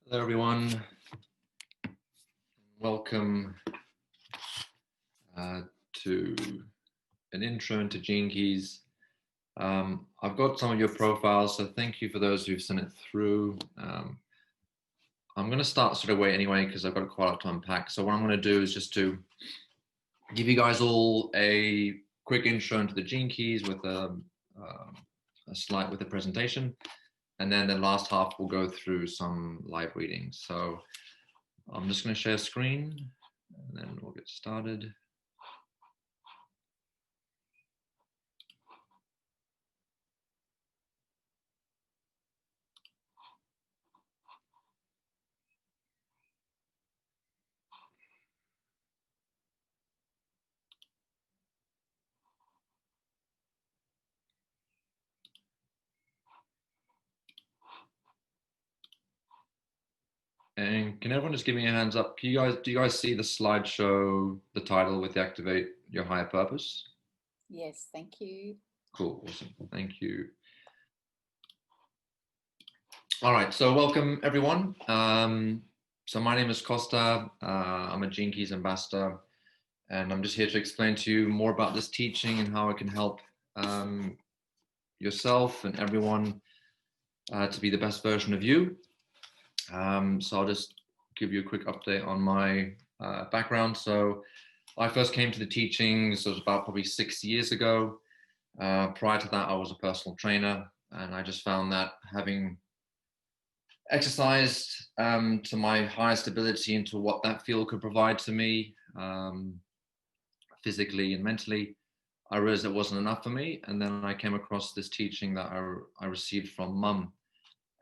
Hello, everyone. Welcome to an intro into Gene Keys. I've got some of your profiles, so thank you for those who've sent it through. I'm going to start straight away anyway because I've got quite a lot to unpack. So what I'm going to do is just to give you guys all a quick intro into the Gene Keys with a slide with a presentation, and then the last half we'll go through some live readings. So I'm just going to share screen, and then we'll get started. And can everyone just give me a hands up? Do you guys see the slideshow, the title with the Activate Your Higher Purpose? Yes, thank you. Cool, awesome, thank you. All right, so welcome everyone. So my name is Costa. I'm a Gene Keys ambassador, and I'm just here to explain to you more about this teaching and how it can help yourself and everyone to be the best version of you. So I'll just give you a quick update on my background. So I first came to the teachings, it was about probably 6 years ago. Prior to that, I was a personal trainer, and I just found that having exercised to my highest ability into what that field could provide to me, physically and mentally, I realized it wasn't enough for me. And then I came across this teaching that I received from Mum.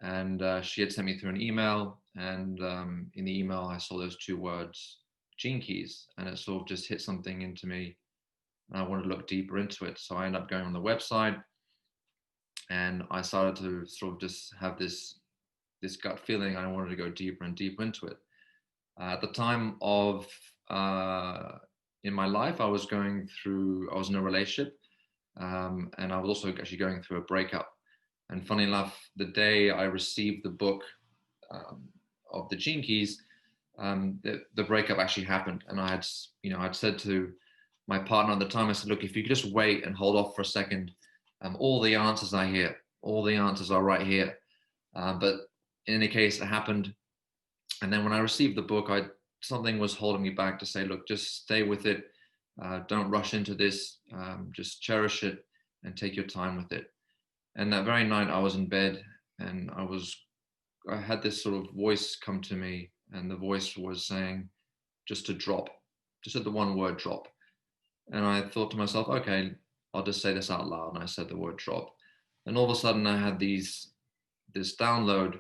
And she had sent me through an email, and in the email I saw those two words, Gene Keys, and it sort of just hit something into me, and I wanted to look deeper into it. So I ended up going on the website, and I started to sort of just have this gut feeling I wanted to go deeper and deeper into it. At the time of in my life, I was in a relationship, and I was also actually going through a breakup. And funny enough, the day I received the book of the Gene Keys, the breakup actually happened. And I'd said to my partner at the time, I said, look, if you could just wait and hold off for a second, all the answers are here. All the answers are right here. But in any case, it happened. And then when I received the book, something was holding me back to say, look, just stay with it. Don't rush into this. Just cherish it and take your time with it. And that very night I was in bed, and I had this sort of voice come to me, and the voice was saying just to drop, just said the one word drop. And I thought to myself, okay, I'll just say this out loud. And I said the word drop. And all of a sudden I had this download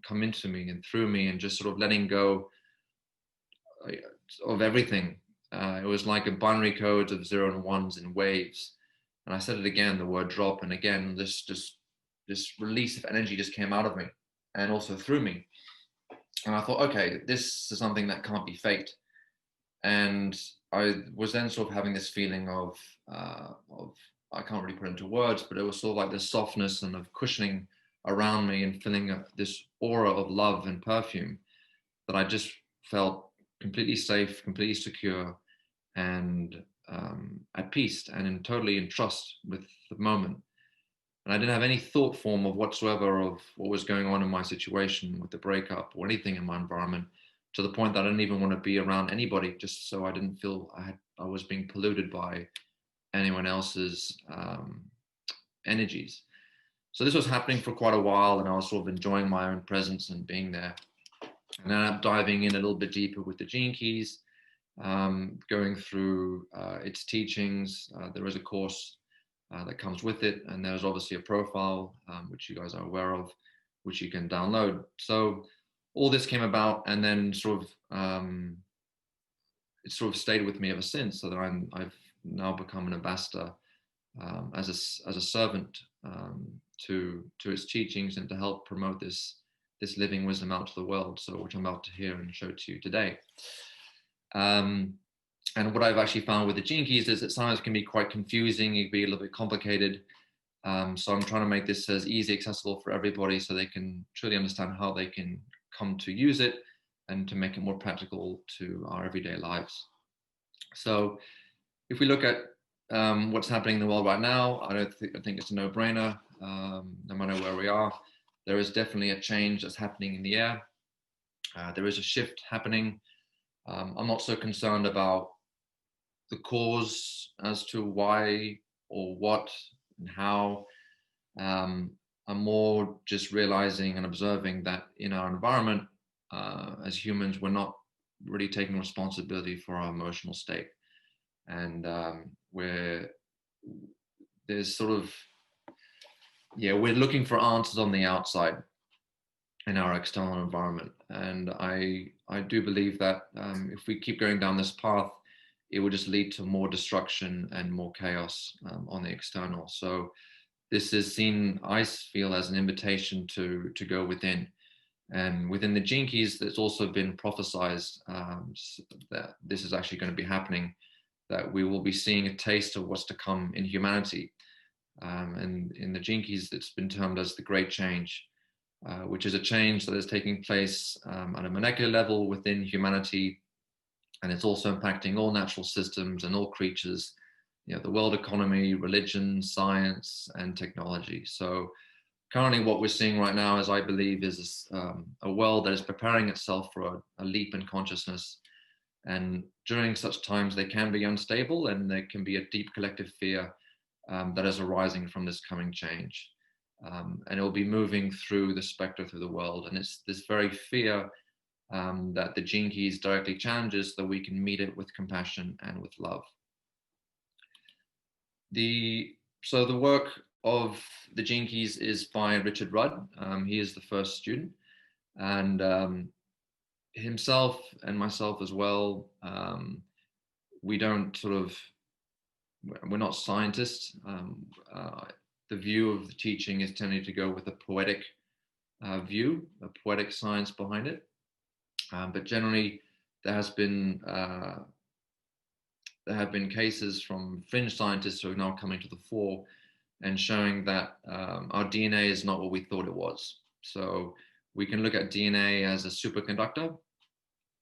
come into me and through me, and just sort of letting go of everything. It was like a binary code of 0 and 1s in waves. And I said it again, the word drop, and again, this release of energy just came out of me and also through me. And I thought, okay, this is something that can't be fate. And I was then sort of having this feeling of I can't really put into words, but it was sort of like this softness and of cushioning around me and feeling this aura of love and perfume that I just felt completely safe, completely secure, and at peace and totally in trust with the moment. And I didn't have any thought form of whatsoever of what was going on in my situation with the breakup or anything in my environment, to the point that I didn't even want to be around anybody, just so I didn't feel I was being polluted by anyone else's energies. So this was happening for quite a while, and I was sort of enjoying my own presence and being there. And then I'm diving in a little bit deeper with the Gene Keys, going through its teachings. There is a course that comes with it, and there's obviously a profile, which you guys are aware of, which you can download. So all this came about, and then it sort of stayed with me ever since. So that I've now become an ambassador as a servant to its teachings, and to help promote this living wisdom out to the world. So which I'm about to hear and show to you today. And what I've actually found with the Gene Keys is that sometimes it can be quite confusing, it can be a little bit complicated. So I'm trying to make this as easy, accessible for everybody, so they can truly understand how they can come to use it and to make it more practical to our everyday lives. So if we look at what's happening in the world right now, I think it's a no-brainer. No matter where we are, there is definitely a change that's happening in the air. There is a shift happening. I'm not so concerned about the cause as to why or what and how. I'm more just realizing and observing that in our environment, as humans, we're not really taking responsibility for our emotional state. And we're there's sort of, we're looking for answers on the outside in our external environment. And I do believe that if we keep going down this path, it will just lead to more destruction and more chaos on the external. So this is seen, I feel, as an invitation to go within. And within the Gene Keys, it's also been prophesized that this is actually going to be happening, that we will be seeing a taste of what's to come in humanity. And in the Gene Keys, it's been termed as the Great Change, which is a change that is taking place at a molecular level within humanity. And it's also impacting all natural systems and all creatures, the world economy, religion, science, and technology. So currently what we're seeing right now, as I believe, is a world that is preparing itself for a leap in consciousness. And during such times, they can be unstable, and there can be a deep collective fear that is arising from this coming change. And it will be moving through the spectrum through the world. And it's this very fear that the Gene Keys directly challenges, so that we can meet it with compassion and with love. So the work of the Gene Keys is by Richard Rudd. He is the first student, and himself and myself as well. We're not scientists. The view of the teaching is tending to go with a poetic view, a poetic science behind it. But generally, there have been cases from fringe scientists who are now coming to the fore and showing that our DNA is not what we thought it was. So we can look at DNA as a superconductor,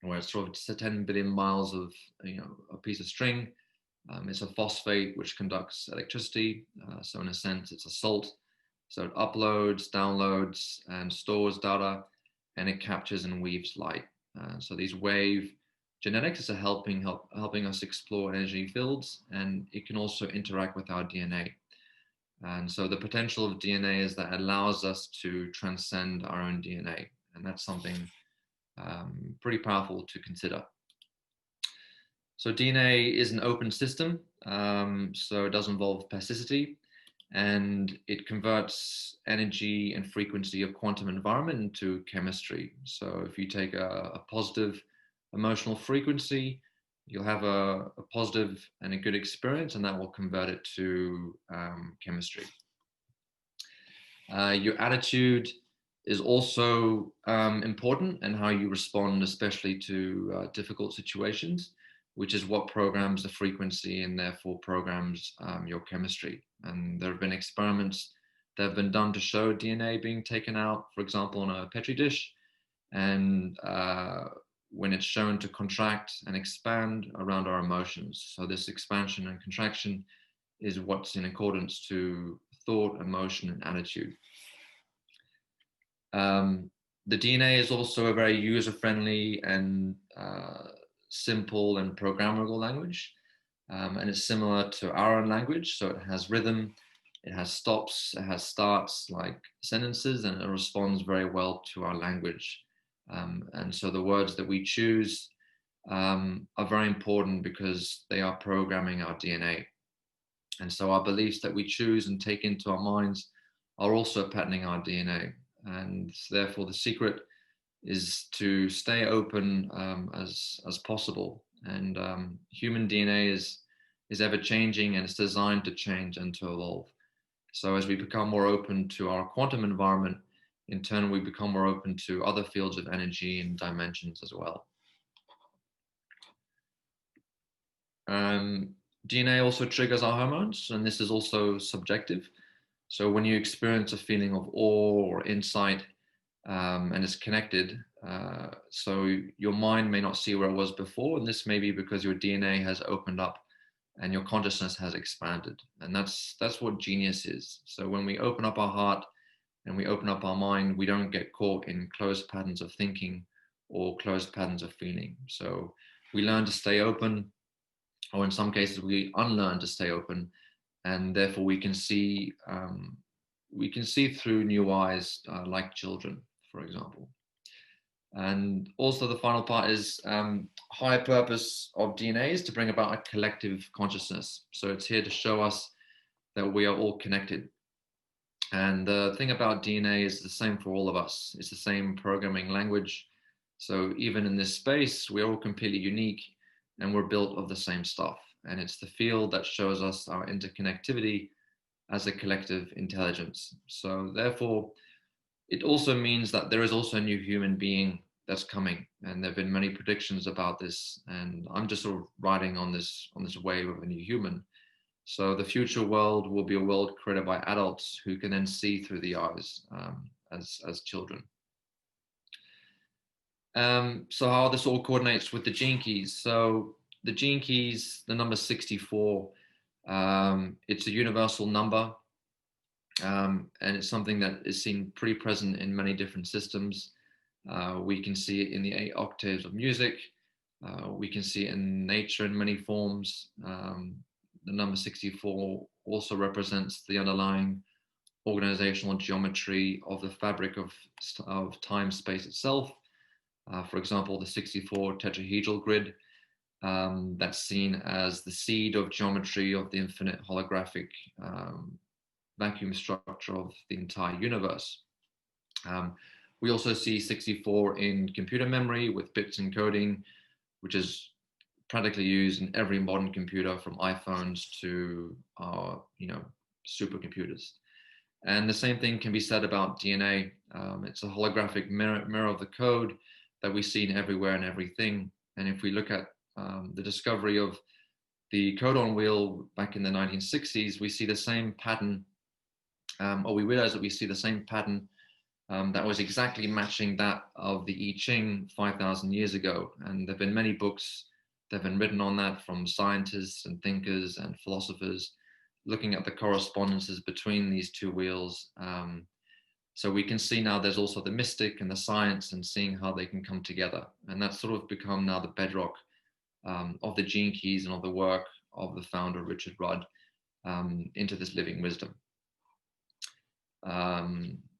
where it's sort of 10 billion miles of a piece of string. It's a phosphate which conducts electricity. So in a sense, it's a salt. So it uploads, downloads, and stores data, and it captures and weaves light. So these wave genetics are helping us explore energy fields, and it can also interact with our DNA. And so the potential of DNA is that it allows us to transcend our own DNA, and that's something pretty powerful to consider. So DNA is an open system, so it does involve plasticity, and it converts energy and frequency of quantum environment into chemistry. So if you take a positive emotional frequency, you'll have a positive and a good experience, and that will convert it to chemistry. Your attitude is also important, and how you respond, especially to difficult situations, which is what programs the frequency and therefore programs your chemistry. And there have been experiments that have been done to show DNA being taken out, for example, on a Petri dish. And when it's shown to contract and expand around our emotions. So this expansion and contraction is what's in accordance to thought, emotion, and attitude. The DNA is also a very user-friendly and simple and programmable language. And it's similar to our own language. So it has rhythm, it has stops, it has starts like sentences, and it responds very well to our language. And so the words that we choose are very important because they are programming our DNA. And so our beliefs that we choose and take into our minds are also patterning our DNA. And therefore the secret is to stay open as possible. And human DNA is ever changing, and it's designed to change and to evolve. So as we become more open to our quantum environment, in turn, we become more open to other fields of energy and dimensions as well. DNA also triggers our hormones, and this is also subjective. So when you experience a feeling of awe or insight, and it's connected, So your mind may not see where it was before, and this may be because your DNA has opened up and your consciousness has expanded. And that's what genius is. So when we open up our heart and we open up our mind, we don't get caught in closed patterns of thinking or closed patterns of feeling. So we learn to stay open, or in some cases we unlearn to stay open, and therefore we can see through new eyes, like children, for example. And also the final part is, higher purpose of DNA is to bring about a collective consciousness. So it's here to show us that we are all connected. And the thing about DNA is the same for all of us. It's the same programming language. So even in this space, we're all completely unique and we're built of the same stuff. And it's the field that shows us our interconnectivity as a collective intelligence. So therefore, it also means that there is also a new human being that's coming. And there have been many predictions about this. And I'm just sort of riding on this wave of a new human. So the future world will be a world created by adults who can then see through the eyes, as children. So how this all coordinates with the gene keys. So the gene keys, the number 64, it's a universal number, and it's something that is seen pretty present in many different systems. We can see it in the 8 octaves of music. We can see it in nature in many forms. The number 64 also represents the underlying organizational geometry of the fabric of time space itself. For example, the 64 tetrahedral grid, that's seen as the seed of geometry of the infinite holographic vacuum structure of the entire universe. We also see 64 in computer memory with bits encoding, which is practically used in every modern computer, from iPhones to supercomputers. And the same thing can be said about DNA. It's a holographic mirror of the code that we see in everywhere and everything. And if we look at the discovery of the codon wheel back in the 1960s, we see the same pattern, or we realize that we see the same pattern that was exactly matching that of the I Ching 5,000 years ago. And there have been many books that have been written on that from scientists and thinkers and philosophers, looking at the correspondences between these two wheels. So we can see now there's also the mystic and the science, and seeing how they can come together. And that's sort of become now the bedrock of the gene keys and of the work of the founder, Richard Rudd, into this living wisdom.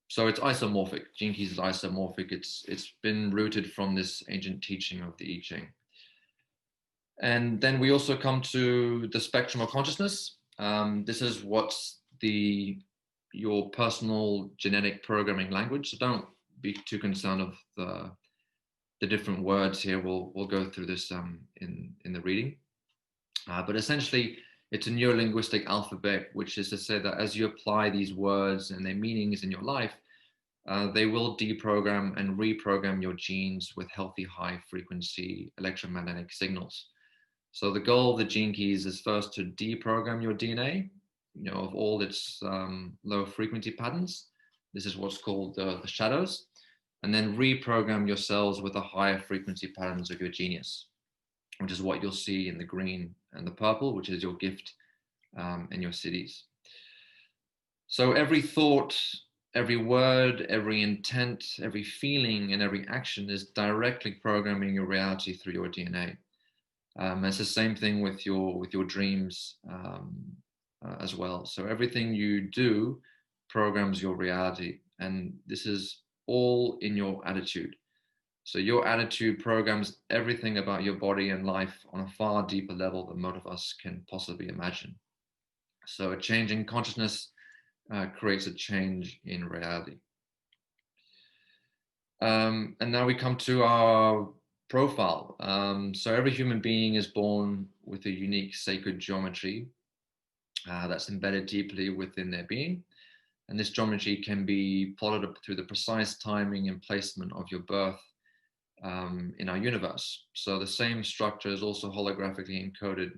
So it's isomorphic. Gene keys is isomorphic. It's been rooted from this ancient teaching of the I Ching. And then we also come to the spectrum of consciousness. This is what's your personal genetic programming language. So don't be too concerned of the different words here. We'll go through this in the reading. But essentially, it's a neurolinguistic alphabet, which is to say that as you apply these words and their meanings in your life, they will deprogram and reprogram your genes with healthy high frequency electromagnetic signals. So the goal of the gene keys is first to deprogram your DNA, of all its low frequency patterns. This is what's called the shadows, and then reprogram your cells with the higher frequency patterns of your genius, which is what you'll see in the green and the purple, which is your gift and your cities. So every thought, every word, every intent, every feeling, and every action is directly programming your reality through your DNA. It's the same thing with your dreams as well. So everything you do programs your reality, and this is all in your attitude. So your attitude programs everything about your body and life on a far deeper level than most of us can possibly imagine. So a change in consciousness creates a change in reality. And now we come to our profile. So every human being is born with a unique sacred geometry that's embedded deeply within their being. And this geometry can be plotted up through the precise timing and placement of your birth in our universe. So the same structure is also holographically encoded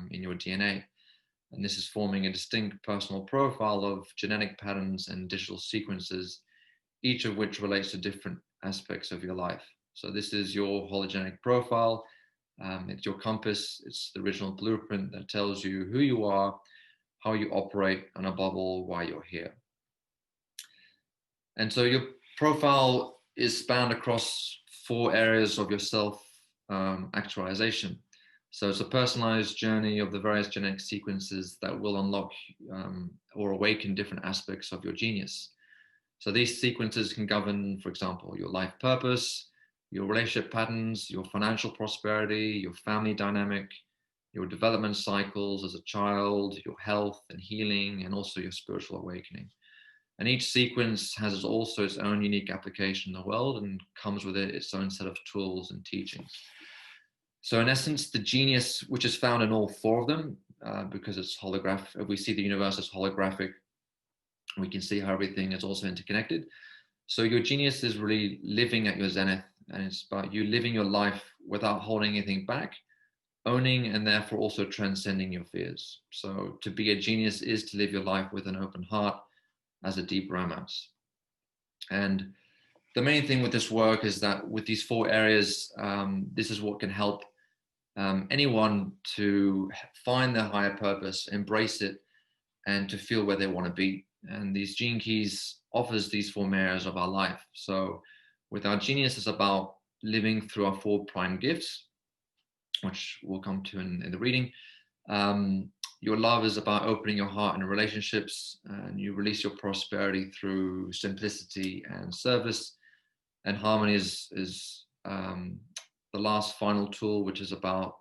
in your DNA. And this is forming a distinct personal profile of genetic patterns and digital sequences, each of which relates to different aspects of your life. So this is your hologenetic profile. It's your compass. It's the original blueprint that tells you who you are, how you operate, and above all, why you're here. And so your profile is spanned across 4 areas of your self actualization. So it's a personalized journey of the various genetic sequences that will unlock or awaken different aspects of your genius. So these sequences can govern, for example, your life purpose, your relationship patterns, your financial prosperity, your family dynamic, your development cycles as a child, your health and healing, and also your spiritual awakening. And each sequence has also its own unique application in the world and comes with it its own set of tools and teachings. So in essence, the genius, which is found in all 4 of them, because it's holographic, we see the universe as holographic, we can see how everything is also interconnected. So your genius is really living at your zenith, and it's about you living your life without holding anything back, owning and therefore also transcending your fears. So to be a genius is to live your life with an open heart as a deep romance. And the main thing with this work is that with these 4 areas, this is what can help anyone to find their higher purpose, embrace it, and to feel where they want to be. And these gene keys offers these 4 areas of our life. So with our genius, it's about living through our 4 prime gifts, which we'll come to in the reading. Your love is about opening your heart in relationships, and you release your prosperity through simplicity and service. And harmony is the last final tool, which is about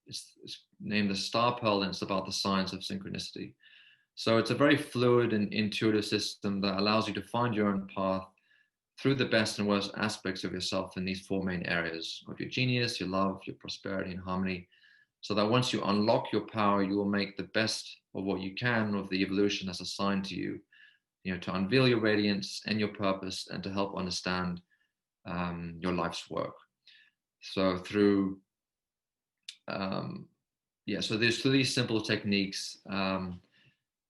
it's named the star pearl, and it's about the science of synchronicity. So it's a very fluid and intuitive system that allows you to find your own path through the best and worst aspects of yourself in these 4 main areas of your genius, your love, your prosperity, and harmony. So that once you unlock your power, you will make the best of what you can of the evolution that's assigned to you, to unveil your radiance and your purpose, and to help understand your life's work. So through so there's 3 simple techniques.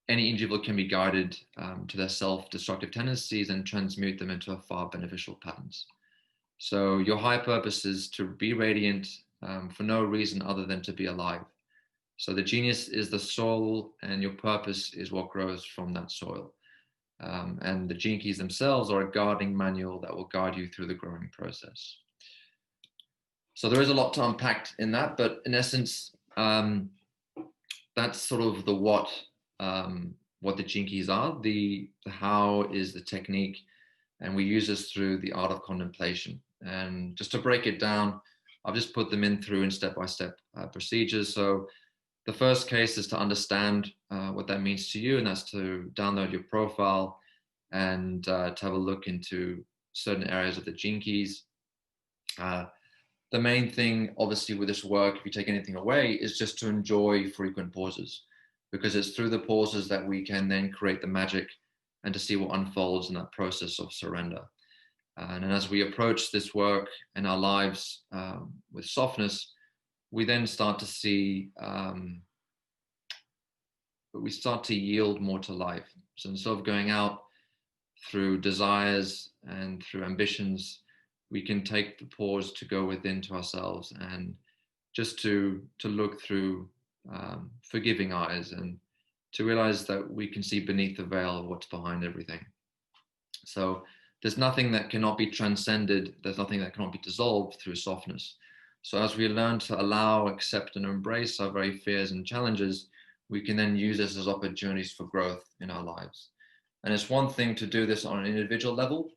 Any individual can be guided to their self-destructive tendencies and transmute them into far beneficial patterns. So your high purpose is to be radiant for no reason other than to be alive. So the genius is the soul, and your purpose is what grows from that soil. And the gene keys themselves are a guiding manual that will guide you through the growing process. So there is a lot to unpack in that, but in essence, that's sort of the what the gene keys are. The how is the technique, and we use this through the art of contemplation. And just to break it down, I've just put them in step-by-step procedures. So the first case is to understand what that means to you, and that's to download your profile and to have a look into certain areas of the gene keys. The main thing, obviously, with this work, if you take anything away, is just to enjoy frequent pauses, because it's through the pauses that we can then create the magic and to see what unfolds in that process of surrender. And as we approach this work in our lives with softness, we then start to see, we start to yield more to life. So instead of going out through desires and through ambitions, we can take the pause to go within to ourselves and just to look through forgiving eyes, and to realize that we can see beneath the veil of what's behind everything. So there's nothing that cannot be transcended. There's nothing that cannot be dissolved through softness. So as we learn to allow, accept, and embrace our very fears and challenges, we can then use this as opportunities for growth in our lives. And it's one thing to do this on an individual level.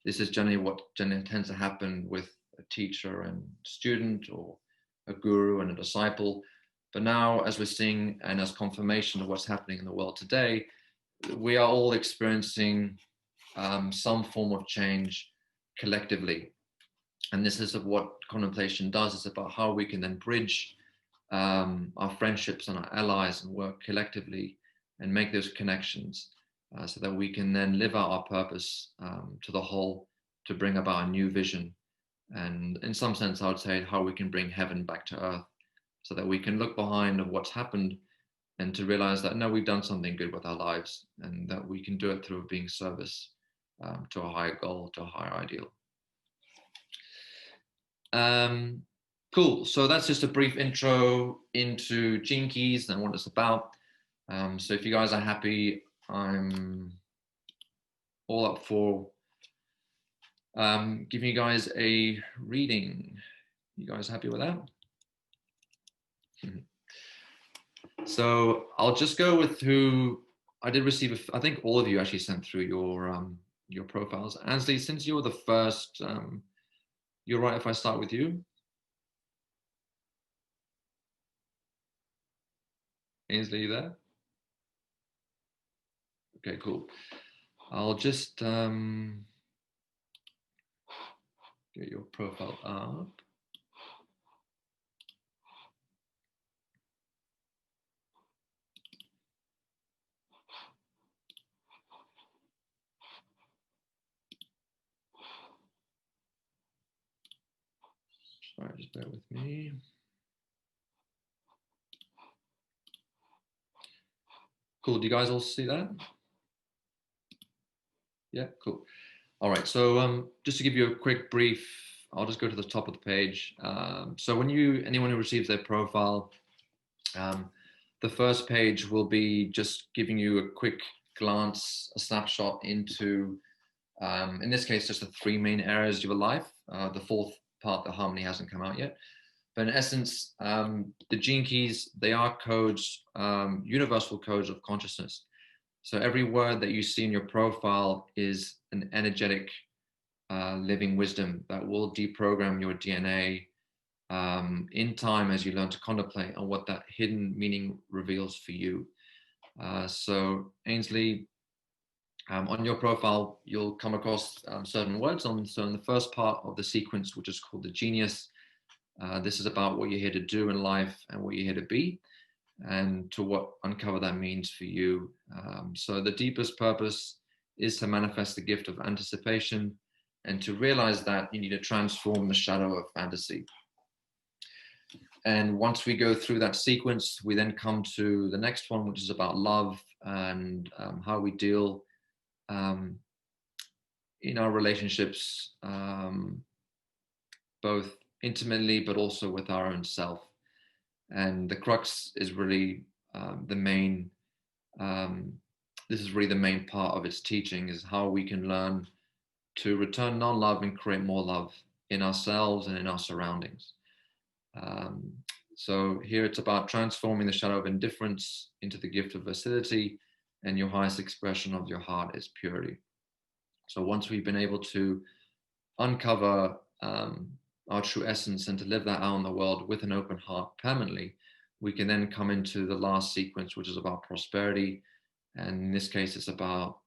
This is generally what tends to happen with a teacher and student, or a guru and a disciple. But now, as we're seeing, and as confirmation of what's happening in the world today, we are all experiencing some form of change collectively. And this is what contemplation does. It's about how we can then bridge our friendships and our allies and work collectively and make those connections so that we can then live out our purpose to the whole, to bring about a new vision. And in some sense, I would say how we can bring heaven back to earth, so that we can look behind of what's happened and to realize that, no, we've done something good with our lives, and that we can do it through being service to a higher goal, to a higher ideal. Cool. So that's just a brief intro into Gene Keys and what it's about. So if you guys are happy, I'm all up for giving you guys a reading. You guys happy with that? So I'll just go with who I did receive. I think all of you actually sent through your profiles. Ansley, since you were the first, you're right if I start with you. Ainsley, you there? Okay, cool. I'll just get your profile up. Sorry, just bear with me. Cool. Do you guys all see that? Yeah, cool. All right. So just to give you a quick brief, I'll just go to the top of the page. So when anyone who receives their profile, the first page will be just giving you a quick glance, a snapshot into, in this case, just the three main areas of your life. The fourth part, the harmony, hasn't come out yet. But in essence, the gene keys, they are codes, universal codes of consciousness. So every word that you see in your profile is an energetic living wisdom that will deprogram your DNA in time as you learn to contemplate on what that hidden meaning reveals for you. So Ainsley, on your profile, you'll come across certain words. So in the first part of the sequence, which is called the genius, this is about what you're here to do in life and what you're here to be, and to what uncover that means for you. So the deepest purpose is to manifest the gift of anticipation and to realize that you need to transform the shadow of fantasy. And once we go through that sequence, we then come to the next one, which is about love and how we deal in our relationships, both intimately, but also with our own self. And the crux is really the main, this is really the main part of its teaching, is how we can learn to return non-love and create more love in ourselves and in our surroundings. So here it's about transforming the shadow of indifference into the gift of facility, and your highest expression of your heart is purity. So once we've been able to uncover our true essence and to live that out in the world with an open heart permanently, we can then come into the last sequence, which is about prosperity. And in this case, it's about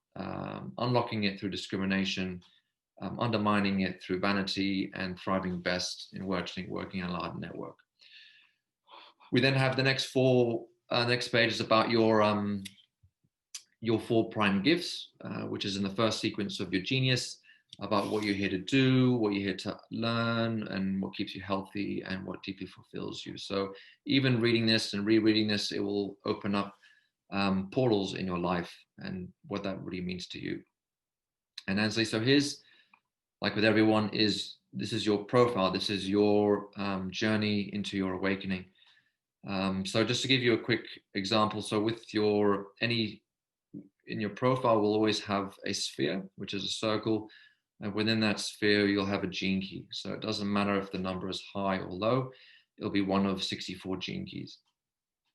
unlocking it through discrimination, undermining it through vanity, and thriving best in working in a large network. We then have the next page is about your 4 prime gifts, which is in the first sequence of your genius, about what you're here to do, what you're here to learn, and what keeps you healthy and what deeply fulfills you. So even reading this and rereading this, it will open up portals in your life and what that really means to you. And Ansley, so here's, like with everyone, this is your profile. This is your journey into your awakening. So just to give you a quick example, so with in your profile, we'll always have a sphere, which is a circle. And within that sphere, you'll have a gene key. So it doesn't matter if the number is high or low, it'll be one of 64 gene keys,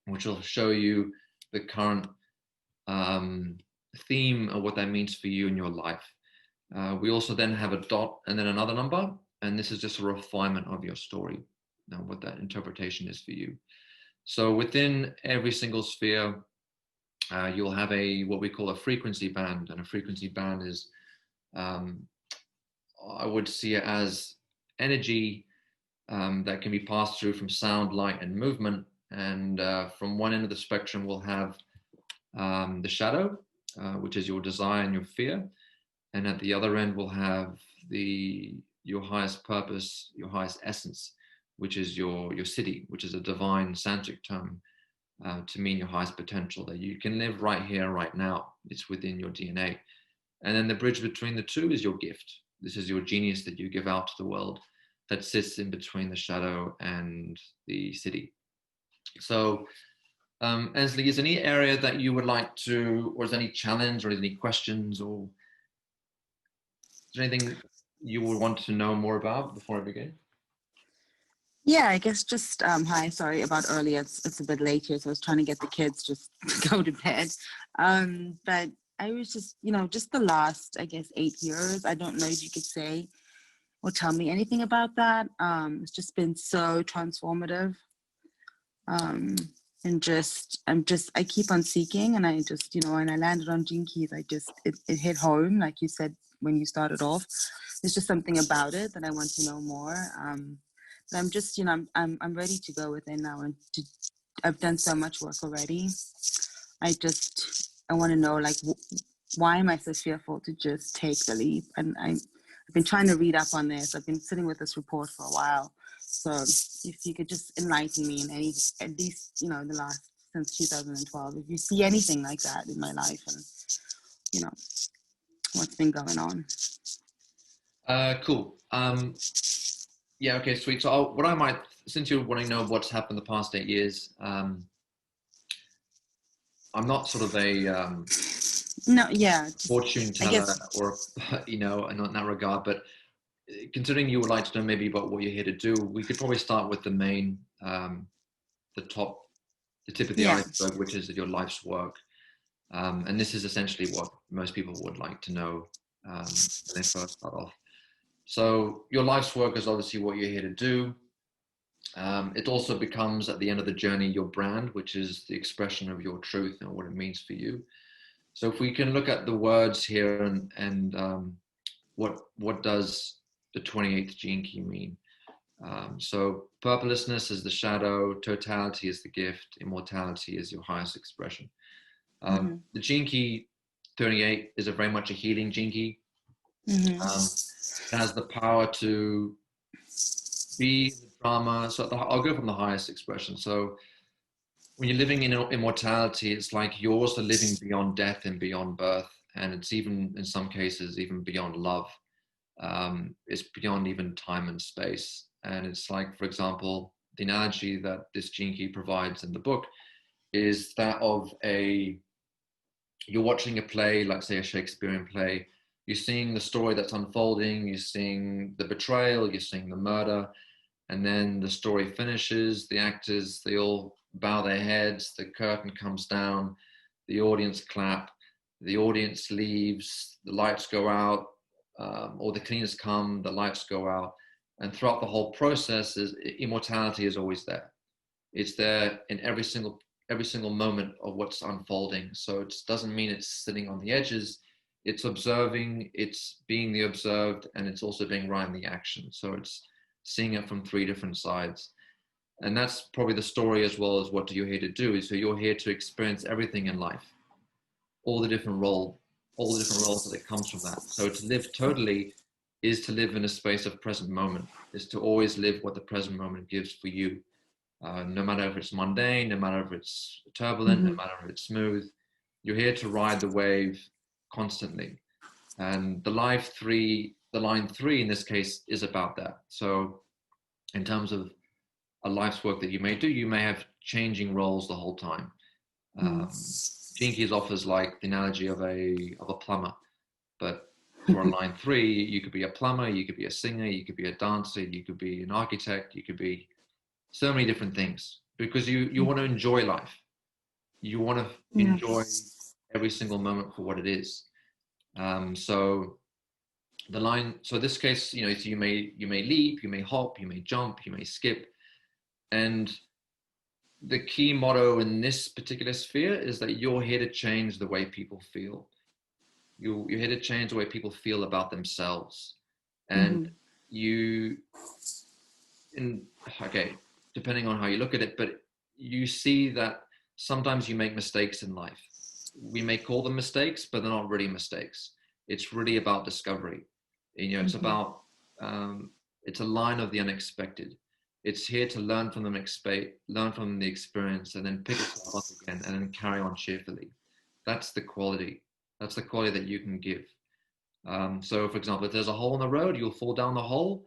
which will show you the current theme of what that means for you in your life. We also then have a dot and then another number, and this is just a refinement of your story, what that interpretation is for you. So within every single sphere, you'll have what we call a frequency band, and a frequency band is, I would see it as energy that can be passed through from sound, light, and movement. And from one end of the spectrum, we'll have the shadow, which is your desire and your fear. And at the other end, we'll have your highest purpose, your highest essence, which is your siddhi, which is a divine Sanskrit term to mean your highest potential, that you can live right here, right now. It's within your DNA. And then the bridge between the two is your gift. This is your genius that you give out to the world that sits in between the shadow and the city. So, Ansley, is there any area that you would like to, or is there any challenge, or is there any questions, or is there anything you would want to know more about before I begin? Yeah, I guess just hi, sorry about earlier. It's a bit late here, so I was trying to get the kids just to go to bed. But I was just, just the last, I guess, 8 years. I don't know if you could say or tell me anything about that. It's just been so transformative. And I keep on seeking, and I just, and I landed on Gene Keys. It hit home, like you said when you started off. There's just something about it that I want to know more. But I'm just, I'm ready to go within now, and I've done so much work already. I want to know, like, why am I so fearful to just take the leap? And I've been trying to read up on this. I've been sitting with this report for a while. So if you could just enlighten me in at least, in the last, since 2012, if you see anything like that in my life, and, what's been going on. Cool. Yeah, okay, sweet. So since you want to know what's happened the past 8 years, I'm not sort of a fortune teller or, in that regard, but considering you would like to know maybe about what you're here to do, we could probably start with the main, the tip of the iceberg, which is your life's work. And this is essentially what most people would like to know when they first start off. So your life's work is obviously what you're here to do. It also becomes, at the end of the journey, your brand, which is the expression of your truth and what it means for you. So if we can look at the words here and what does the 28th gene key mean? So purposelessness is the shadow, totality is the gift, immortality is your highest expression. The gene key 38 is very much a healing gene key. It has the power to be the drama. So I'll go from the highest expression. So when you're living in immortality, it's like yours are living beyond death and beyond birth. And it's even, in some cases, even beyond love. It's beyond even time and space. And it's like, for example, the analogy that this gene key provides in the book is that of you're watching a play, like say a Shakespearean play. You're seeing the story that's unfolding, you're seeing the betrayal, you're seeing the murder, and then the story finishes, the actors, they all bow their heads, the curtain comes down, the audience clap, the audience leaves, the lights go out, or the cleaners come, the lights go out. And throughout the whole process, immortality is always there. It's there in every single moment of what's unfolding. So it doesn't mean it's sitting on the edges. It's observing, it's being the observed, and it's also being right in the action. So it's seeing it from 3 different sides. And that's probably the story as well as what you're here to do. So you're here to experience everything in life, all the different roles that it comes from that. So to live totally is to live in a space of present moment, is to always live what the present moment gives for you. No matter if it's mundane, no matter if it's turbulent, no matter if it's smooth, you're here to ride the wave constantly. And the line 3 in this case is about that. So in terms of a life's work that you may do, you may have changing roles the whole time. Gene Keys offers like the analogy of a plumber, but for a line 3, you could be a plumber, you could be a singer, you could be a dancer, you could be an architect, you could be so many different things, because you want to enjoy life. You want to enjoy every single moment for what it is. So this case, you may leap, you may hop, you may jump, you may skip. And the key motto in this particular sphere is that you're here to change the way people feel. You're here to change the way people feel about themselves. And depending on how you look at it, but you see that sometimes you make mistakes in life. We may call them mistakes, but they're not really mistakes. It's really about discovery. It's about, it's a line of the unexpected. It's here to learn from the experience, and then pick itself up again and then carry on cheerfully. That's the quality. That's the quality that you can give. So for example, if there's a hole in the road, you'll fall down the hole,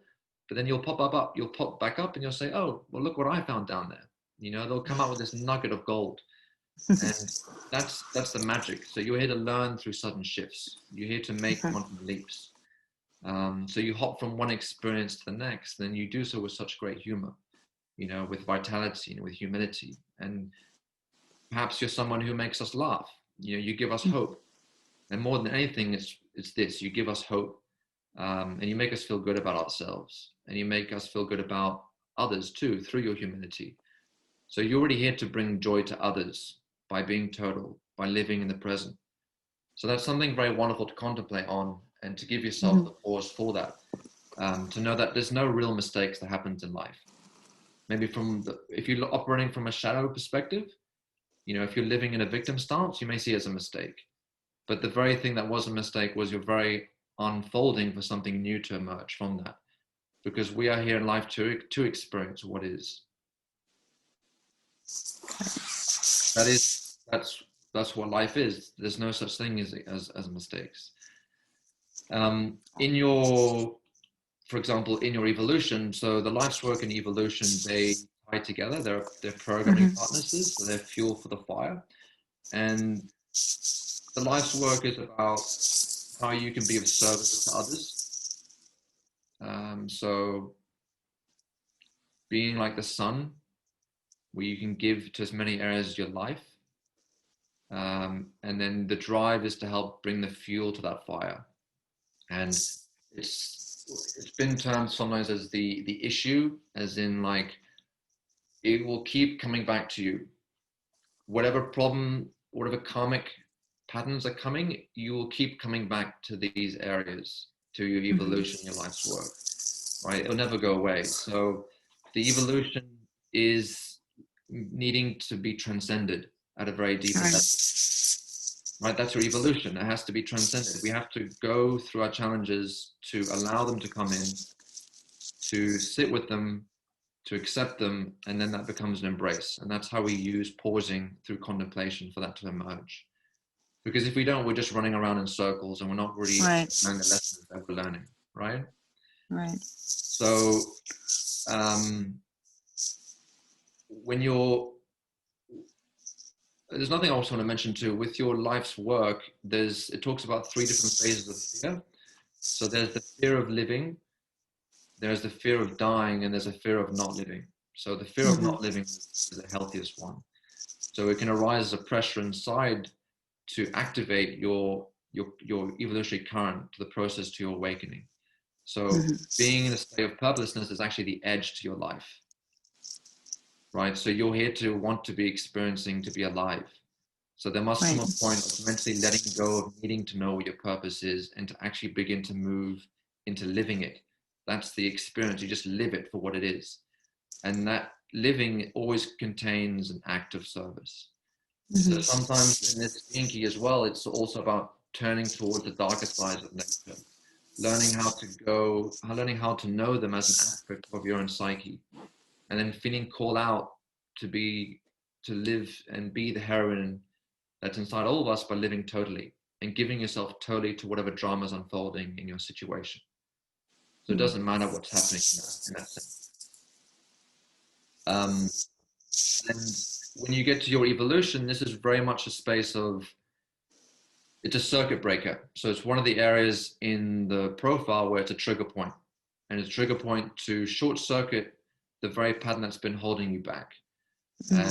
but then you'll pop back up and you'll say, oh, well, look what I found down there. You know, they'll come out with this nugget of gold. And that's the magic. So you're here to learn through sudden shifts. You're here to make quantum leaps. So you hop from one experience to the next, then you do so with such great humor, you know, with vitality and with humility. And perhaps you're someone who makes us laugh. You know, you give us hope. And more than anything, it's this: you give us hope, and you make us feel good about ourselves, and you make us feel good about others too through your humility. So you're already here to bring joy to others by being total, by living in the present. So that's something very wonderful to contemplate on, and to give yourself the pause for that, to know that there's no real mistakes that happens in life. Maybe if you're operating from a shadow perspective, you know, if you're living in a victim stance, you may see it as a mistake. But the very thing that was a mistake was your very unfolding for something new to emerge from that. Because we are here in life to experience what is. That's what life is. There's no such thing as mistakes. For example, in your evolution, so the life's work and evolution, they tie together. They're programming partners, so they're fuel for the fire. And the life's work is about how you can be of service to others. So being like the sun, where you can give to as many areas of your life. And then the drive is to help bring the fuel to that fire. And it's been termed sometimes as the issue, as in like, it will keep coming back to you. Whatever problem, whatever karmic patterns are coming, you will keep coming back to these areas, to your evolution, your life's work, right? It'll never go away. So the evolution is needing to be transcended at a very deep level, right? That's your evolution. It has to be transcended. We have to go through our challenges to allow them to come in, to sit with them, to accept them, and then that becomes an embrace. And that's how we use pausing through contemplation for that to emerge. Because if we don't, we're just running around in circles and we're not really learning the lessons that we're learning, right? Right. So there's nothing I also want to mention too, with your life's work, it talks about 3 different phases of fear. So there's the fear of living, there's the fear of dying, and there's a fear of not living. So the fear of not living is the healthiest one. So it can arise as a pressure inside to activate your evolutionary current to the process to your awakening. So being in a state of purposelessness is actually the edge to your life, right? So you're here to want to be experiencing, to be alive. So there must come a point of mentally letting go of needing to know what your purpose is and to actually begin to move into living it. That's the experience. You just live it for what it is. And that living always contains an act of service. So sometimes in this Inky as well, it's also about turning towards the darker sides of nature, learning how to know them as an aspect of your own psyche, and then feeling called out to live and be the heroine that's inside all of us by living totally and giving yourself totally to whatever drama is unfolding in your situation. So it doesn't matter what's happening in that sense. And when you get to your evolution, this is very much a space of, it's a circuit breaker. So it's one of the areas in the profile where it's a trigger point, and it's a trigger point to short circuit the very pattern that's been holding you back. And in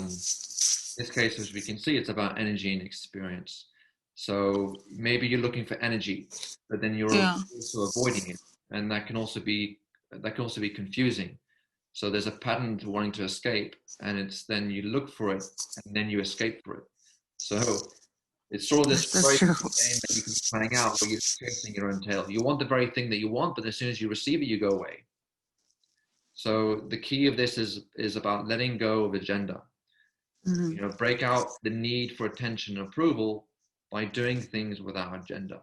this case, as we can see, it's about energy and experience. So maybe you're looking for energy, but then you're also avoiding it. And that can also be confusing. So there's a pattern to wanting to escape, and it's then you look for it and then you escape for it. So it's sort of this very game that you can be playing out where you're chasing your own tail. You want the very thing that you want, but as soon as you receive it, you go away. So the key of this is about letting go of agenda. You know, break out the need for attention and approval by doing things without agenda.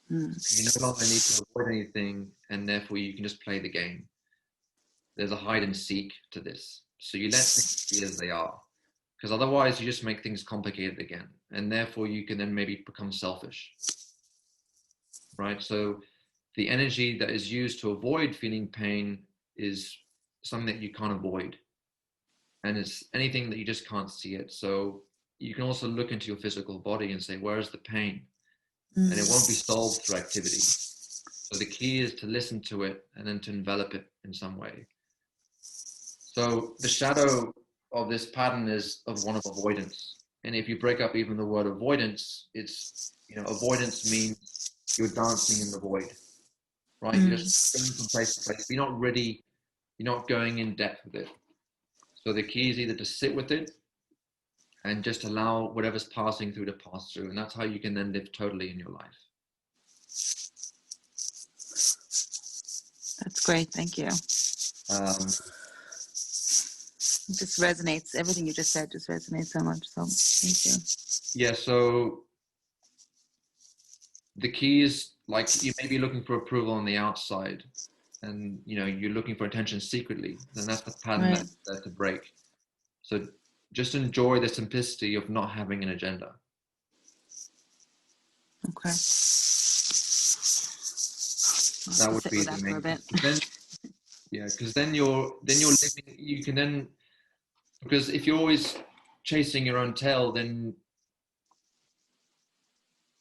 You no longer need to avoid anything, and therefore you can just play the game. There's a hide and seek to this. So you let things be as they are, because otherwise you just make things complicated again, and therefore you can then maybe become selfish, right? So the energy that is used to avoid feeling pain is something that you can't avoid. And it's anything that you just can't see it. So you can also look into your physical body and say, where is the pain? And it won't be solved through activity. So the key is to listen to it and then to envelop it in some way. So the shadow of this pattern is of one of avoidance. And if you break up even the word avoidance, it's, avoidance means you're dancing in the void, right? You're just going from place to place. You're not going in depth with it. So the key is either to sit with it and just allow whatever's passing through to pass through. And that's how you can then live totally in your life. That's great. Thank you. It just resonates. Everything you just said just resonates so much. So thank you. Yeah. So the key is, like, you may be looking for approval on the outside, and you're looking for attention secretly. Then that's the pattern that's there to break. So just enjoy the simplicity of not having an agenda. Okay. That would be the main thing. Because then you're living. You can then, because if you're always chasing your own tail, then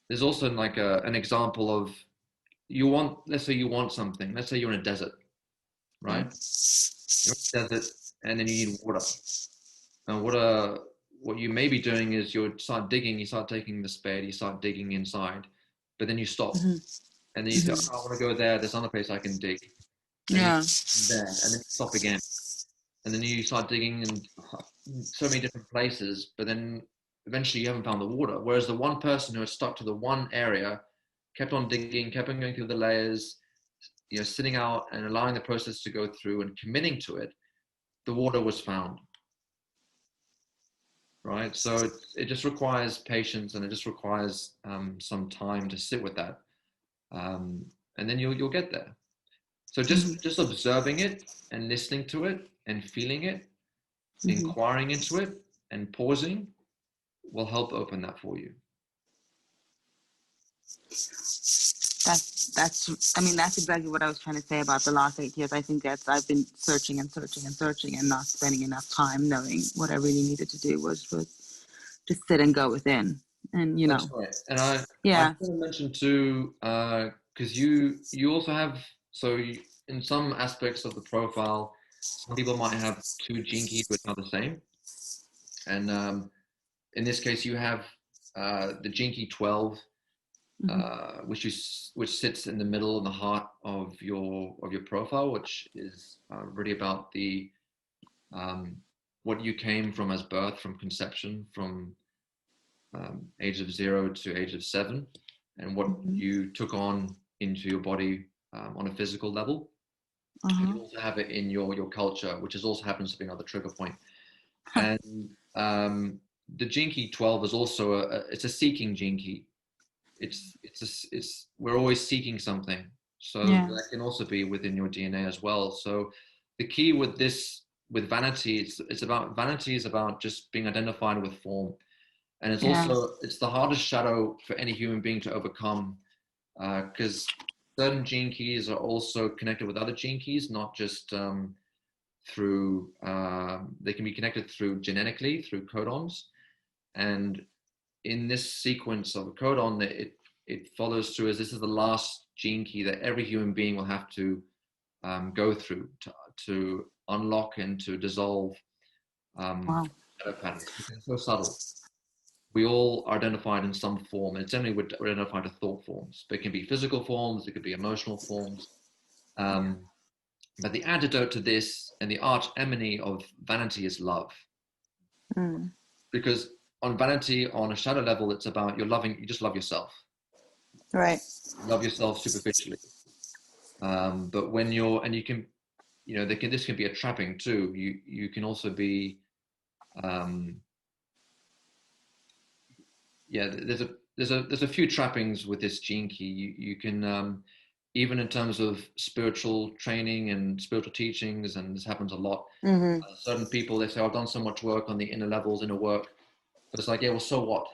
there's also like an example of let's say you want something. Let's say you're in a desert, right? You're in a desert, and then you need water. And what you may be doing is you start digging. You start taking the spade. You start digging inside, but then you stop, and then you say, "Oh, I want to go there. There's another place I can dig." And there, and then you stop again, and then you start digging in so many different places, but then eventually you haven't found the water. Whereas the one person who had stuck to the one area, kept on digging, kept on going through the layers, sitting out and allowing the process to go through and committing to it, the water was found. Right? So it just requires patience, and it just requires some time to sit with that, and then you'll get there. So just observing it and listening to it and feeling it, inquiring into it and pausing will help open that for you. That's exactly what I was trying to say about the last 8 years. I think that I've been searching and not spending enough time knowing what I really needed to do was just sit and go within. And That's right. And I want to mention too, because you also have, in some aspects of the profile, some people might have 2 gene keys which are the same. And in this case, you have the gene key 12, which sits in the middle, in the heart of your profile, which is really about the what you came from as birth, from conception, from age of 0 to age of 7, and what you took on into your body on a physical level. And you also have it in your culture, which also happens to be another trigger point. And the gene key 12 is also it's a seeking gene key. We're always seeking something, so that can also be within your DNA as well. So the key with vanity, it's about vanity is about just being identified with form. And it's also, it's the hardest shadow for any human being to overcome, because certain gene keys are also connected with other gene keys, not just through, they can be connected through genetically, through codons. And in this sequence of a codon, it follows through as this is the last gene key that every human being will have to go through to unlock and to dissolve shadow patterns. It's so subtle. We all are identified in some form, and generally we're identified as thought forms. But it can be physical forms, it could be emotional forms. But the antidote to this and the arch enemy of vanity is love. Because on vanity, on a shadow level, it's about you just love yourself. Right. Love yourself superficially. But when you can, this can be a trapping too. You can also be, there's a few trappings with this gene key. You can, even in terms of spiritual training and spiritual teachings, and this happens a lot. Certain people, they say, I've done so much work on the inner levels, inner work. But it's like, yeah, well, so what?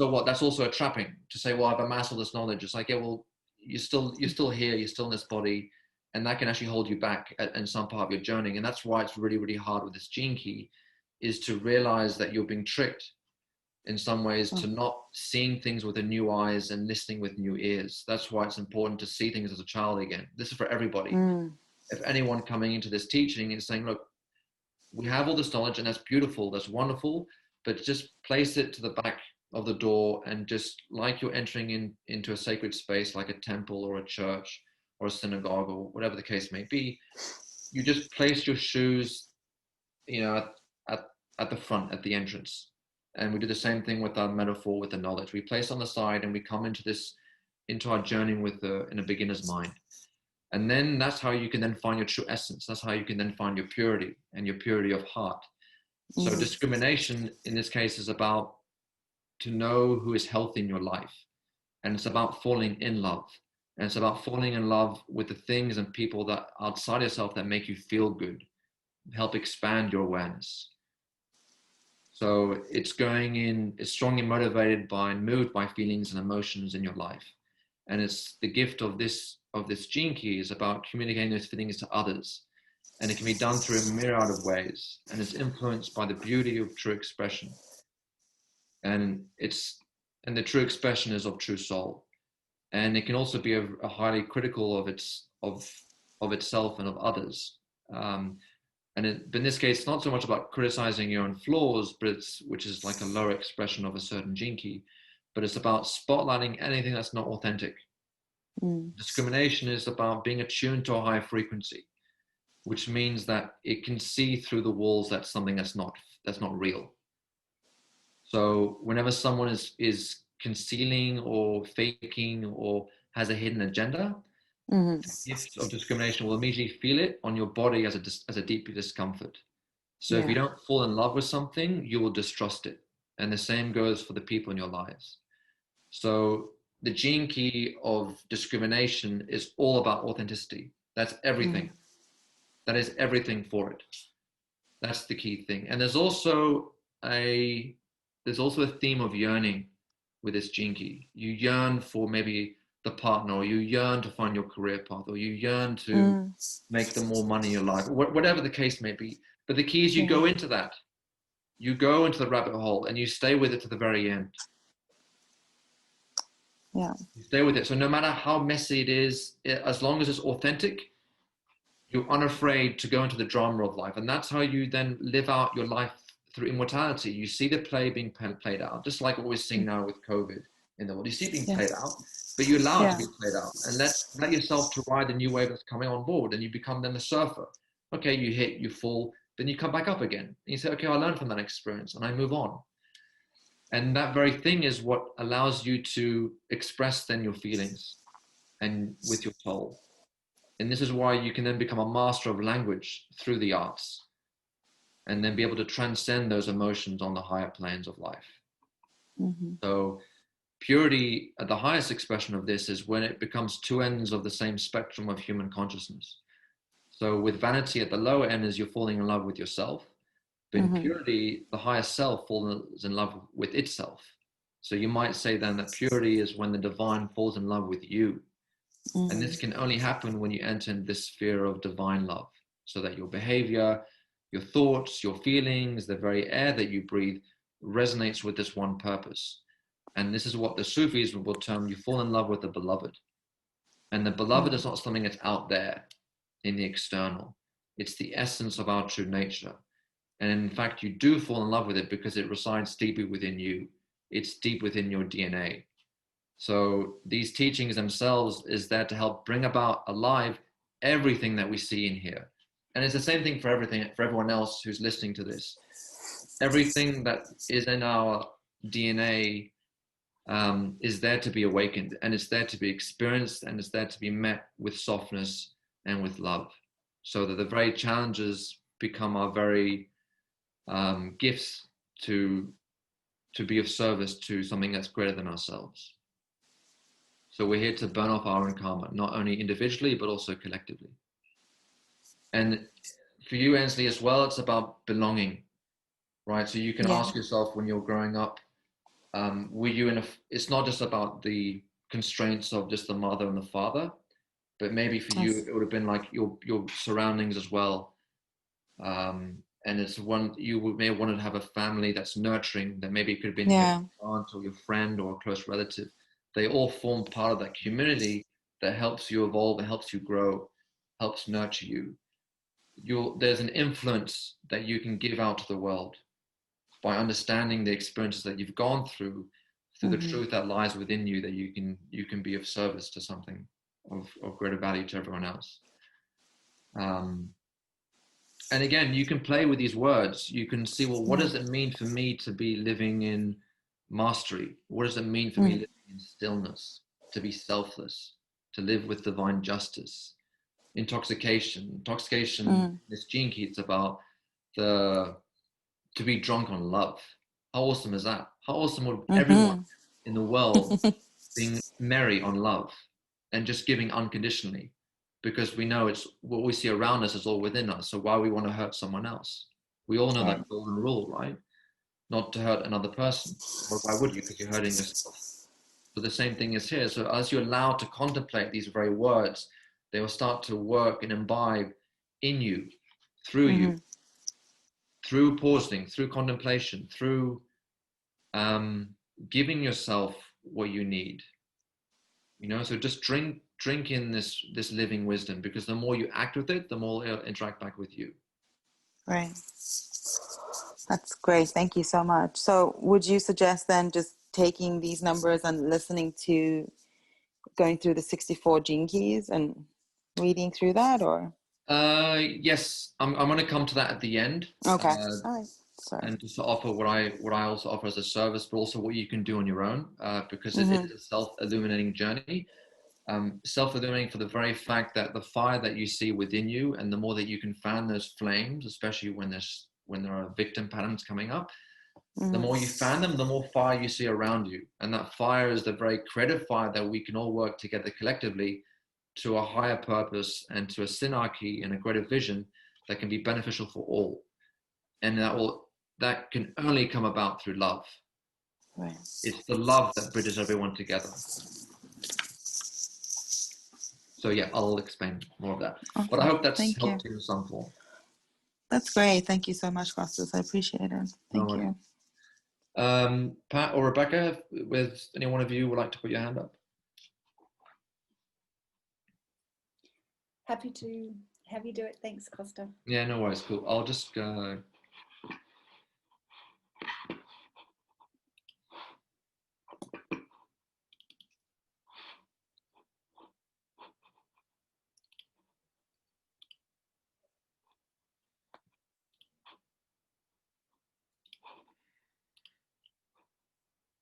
so what? That's also a trapping to say, well, I've amassed all this knowledge. It's like, yeah, well, you're still here, you're still in this body, and that can actually hold you back in some part of your journey. And that's why it's really, really hard with this gene key, is to realize that you're being tricked in some ways to not seeing things with the new eyes and listening with new ears. That's why it's important to see things as a child again. This is for everybody. If anyone coming into this teaching is saying, look, we have all this knowledge and that's beautiful, that's wonderful, but just place it to the back of the door, and just like you're entering into a sacred space like a temple or a church or a synagogue or whatever the case may be, you just place your shoes, you know, at the front, at the entrance. And we do the same thing with our metaphor, with the knowledge. We place on the side and we come into our journey in a beginner's mind. And then that's how you can then find your true essence. That's how you can then find your purity and your purity of heart. So discrimination in this case is about to know who is healthy in your life. And it's about falling in love. And it's about falling in love with the things and people that outside yourself that make you feel good, help expand your awareness. So it's strongly motivated by and moved by feelings and emotions in your life. And it's the gift of this gene key is about communicating those feelings to others. And it can be done through a myriad of ways. And it's influenced by the beauty of true expression. And the true expression is of true soul. And it can also be a highly critical of itself and of others. But in this case, it's not so much about criticizing your own flaws, which is like a lower expression of a certain gene key, but it's about spotlighting anything that's not authentic. Discrimination is about being attuned to a higher frequency, which means that it can see through the walls that's something that's not real. So whenever someone is concealing or faking or has a hidden agenda, the gift of discrimination will immediately feel it on your body as a deep discomfort. So if you don't fall in love with something, you will distrust it. And the same goes for the people in your lives. So the gene key of discrimination is all about authenticity. That's everything. That is everything for it. That's the key thing. And there's also a theme of yearning with this gene key. You yearn for maybe the partner, or you yearn to find your career path, or you yearn to make the more money in your life, whatever the case may be. But the key is you go into that. You go into the rabbit hole and you stay with it to the very end. Yeah. You stay with it. So no matter how messy it is, as long as it's authentic, you're unafraid to go into the drama of life. And that's how you then live out your life through immortality. You see the play being played out, just like what we're seeing now with COVID in the world. You see it being played out, but you allow it to be played out, and let yourself to ride the new wave that's coming on board, and you become then the surfer. Okay, you hit, you fall, then you come back up again. And you say, okay, I learned from that experience and I move on. And that very thing is what allows you to express then your feelings and with your soul. And this is why you can then become a master of language through the arts, and then be able to transcend those emotions on the higher planes of life. So purity, at the highest expression of this, is when it becomes two ends of the same spectrum of human consciousness. So with vanity at the lower end is you're falling in love with yourself. But in purity, the higher self falls in love with itself. So you might say then that purity is when the divine falls in love with you. And this can only happen when you enter in this sphere of divine love, so that your behavior, your thoughts, your feelings, the very air that you breathe resonates with this one purpose. And this is what the Sufis will term, you fall in love with the beloved. And the beloved is not something that's out there in the external. It's the essence of our true nature. And in fact, you do fall in love with it because it resides deeply within you. It's deep within your DNA. So these teachings themselves is there to help bring about alive everything that we see in here. And it's the same thing for everyone else who's listening to this. Everything that is in our DNA is there to be awakened, and it's there to be experienced, and it's there to be met with softness and with love, so that the very challenges become our very gifts to be of service to something that's greater than ourselves. So we're here to burn off our own karma, not only individually, but also collectively. And for you, Ainsley, as well, it's about belonging, right? So you can ask yourself when you're growing up, were you in a, it's not just about the constraints of just the mother and the father, but maybe for you, Yes. it would have been like your surroundings as well. And it's one, may have wanted to have a family that's nurturing, that maybe it could have been Yeah. your aunt or your friend or a close relative. They all form part of that community that helps you evolve and helps you grow, helps nurture you. There's an influence that you can give out to the world by understanding the experiences that you've gone through the truth that lies within you, that you can be of service to something of greater value to everyone else. And again, you can play with these words. You can see, well, what does it mean for me to be living in mastery? What does it mean for me living in stillness, to be selfless, to live with divine justice? Intoxication, this gene key, it's about to be drunk on love. How awesome is that? How awesome would everyone in the world being merry on love and just giving unconditionally? Because we know it's what we see around us is all within us. So why we want to hurt someone else? We all know Right. that golden rule, right? Not to hurt another person. Well, why would you? Because you're hurting yourself. So the same thing is here. So as you're allowed to contemplate these very words, they will start to work and imbibe in you, through pausing, through contemplation, through giving yourself what you need. So just drink in this living wisdom, because the more you act with it, the more it'll interact back with you. Right. That's great. Thank you so much. So would you suggest then just taking these numbers and listening to, going through the 64 gene keys and reading through that, or? Yes, I'm going to come to that at the end. Okay. All right. Sorry. And just to offer what I also offer as a service, but also what you can do on your own, because it is a self-illuminating journey. Self-illuminating for the very fact that the fire that you see within you, and the more that you can fan those flames, especially when there are victim patterns coming up, the more you fan them, the more fire you see around you. And that fire is the very creative fire that we can all work together collectively to a higher purpose and to a synarchy and a greater vision that can be beneficial for all. And that can only come about through love. Right. It's the love that bridges everyone together. So yeah, I'll explain more of that. Okay. But I hope that's Thank helped you. you in some form. That's great. Thank you so much, Costas. I appreciate it. Thank you. Pat or Rebecca, with any one of you would like to put your hand up? Happy to have you do it. Thanks, Costa. Yeah, no worries. Cool. I'll just go.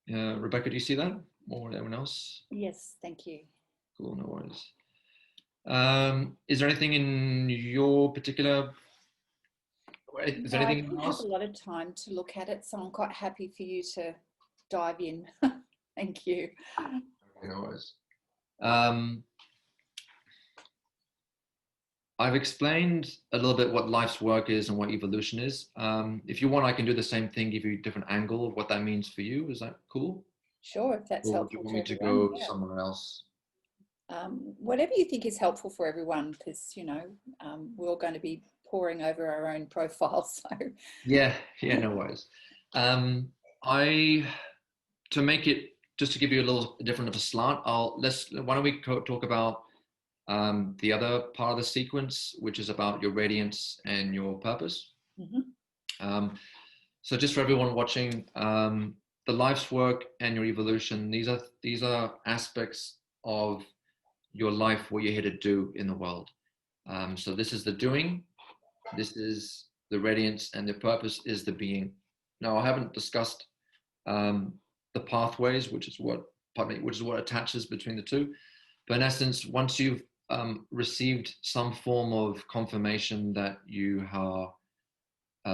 Rebecca, do you see that? Or anyone else? Yes, thank you. Cool, no worries. Is there anything in your particular? Is there No, I anything didn't have a lot of time to look at it, so I'm quite happy for you to dive in. Thank you. No worries. I've explained a little bit what life's work is and what evolution is. If you want, I can do the same thing, give you a different angle of what that means for you. Is that cool? Sure, if that's Or do helpful you want to me to everyone. go somewhere else? Whatever you think is helpful for everyone, because we're all going to be poring over our own profiles. So Yeah, no worries. To make it, just to give you a little different of a slant, why don't we talk about the other part of the sequence, which is about your radiance and your purpose. So just for everyone watching, the life's work and your evolution, these are aspects of your life, what you're here to do in the world. So this is the doing, this is the radiance, and the purpose is the being. Now, I haven't discussed the pathways, which is what attaches between the two. But in essence, once you've received some form of confirmation that you are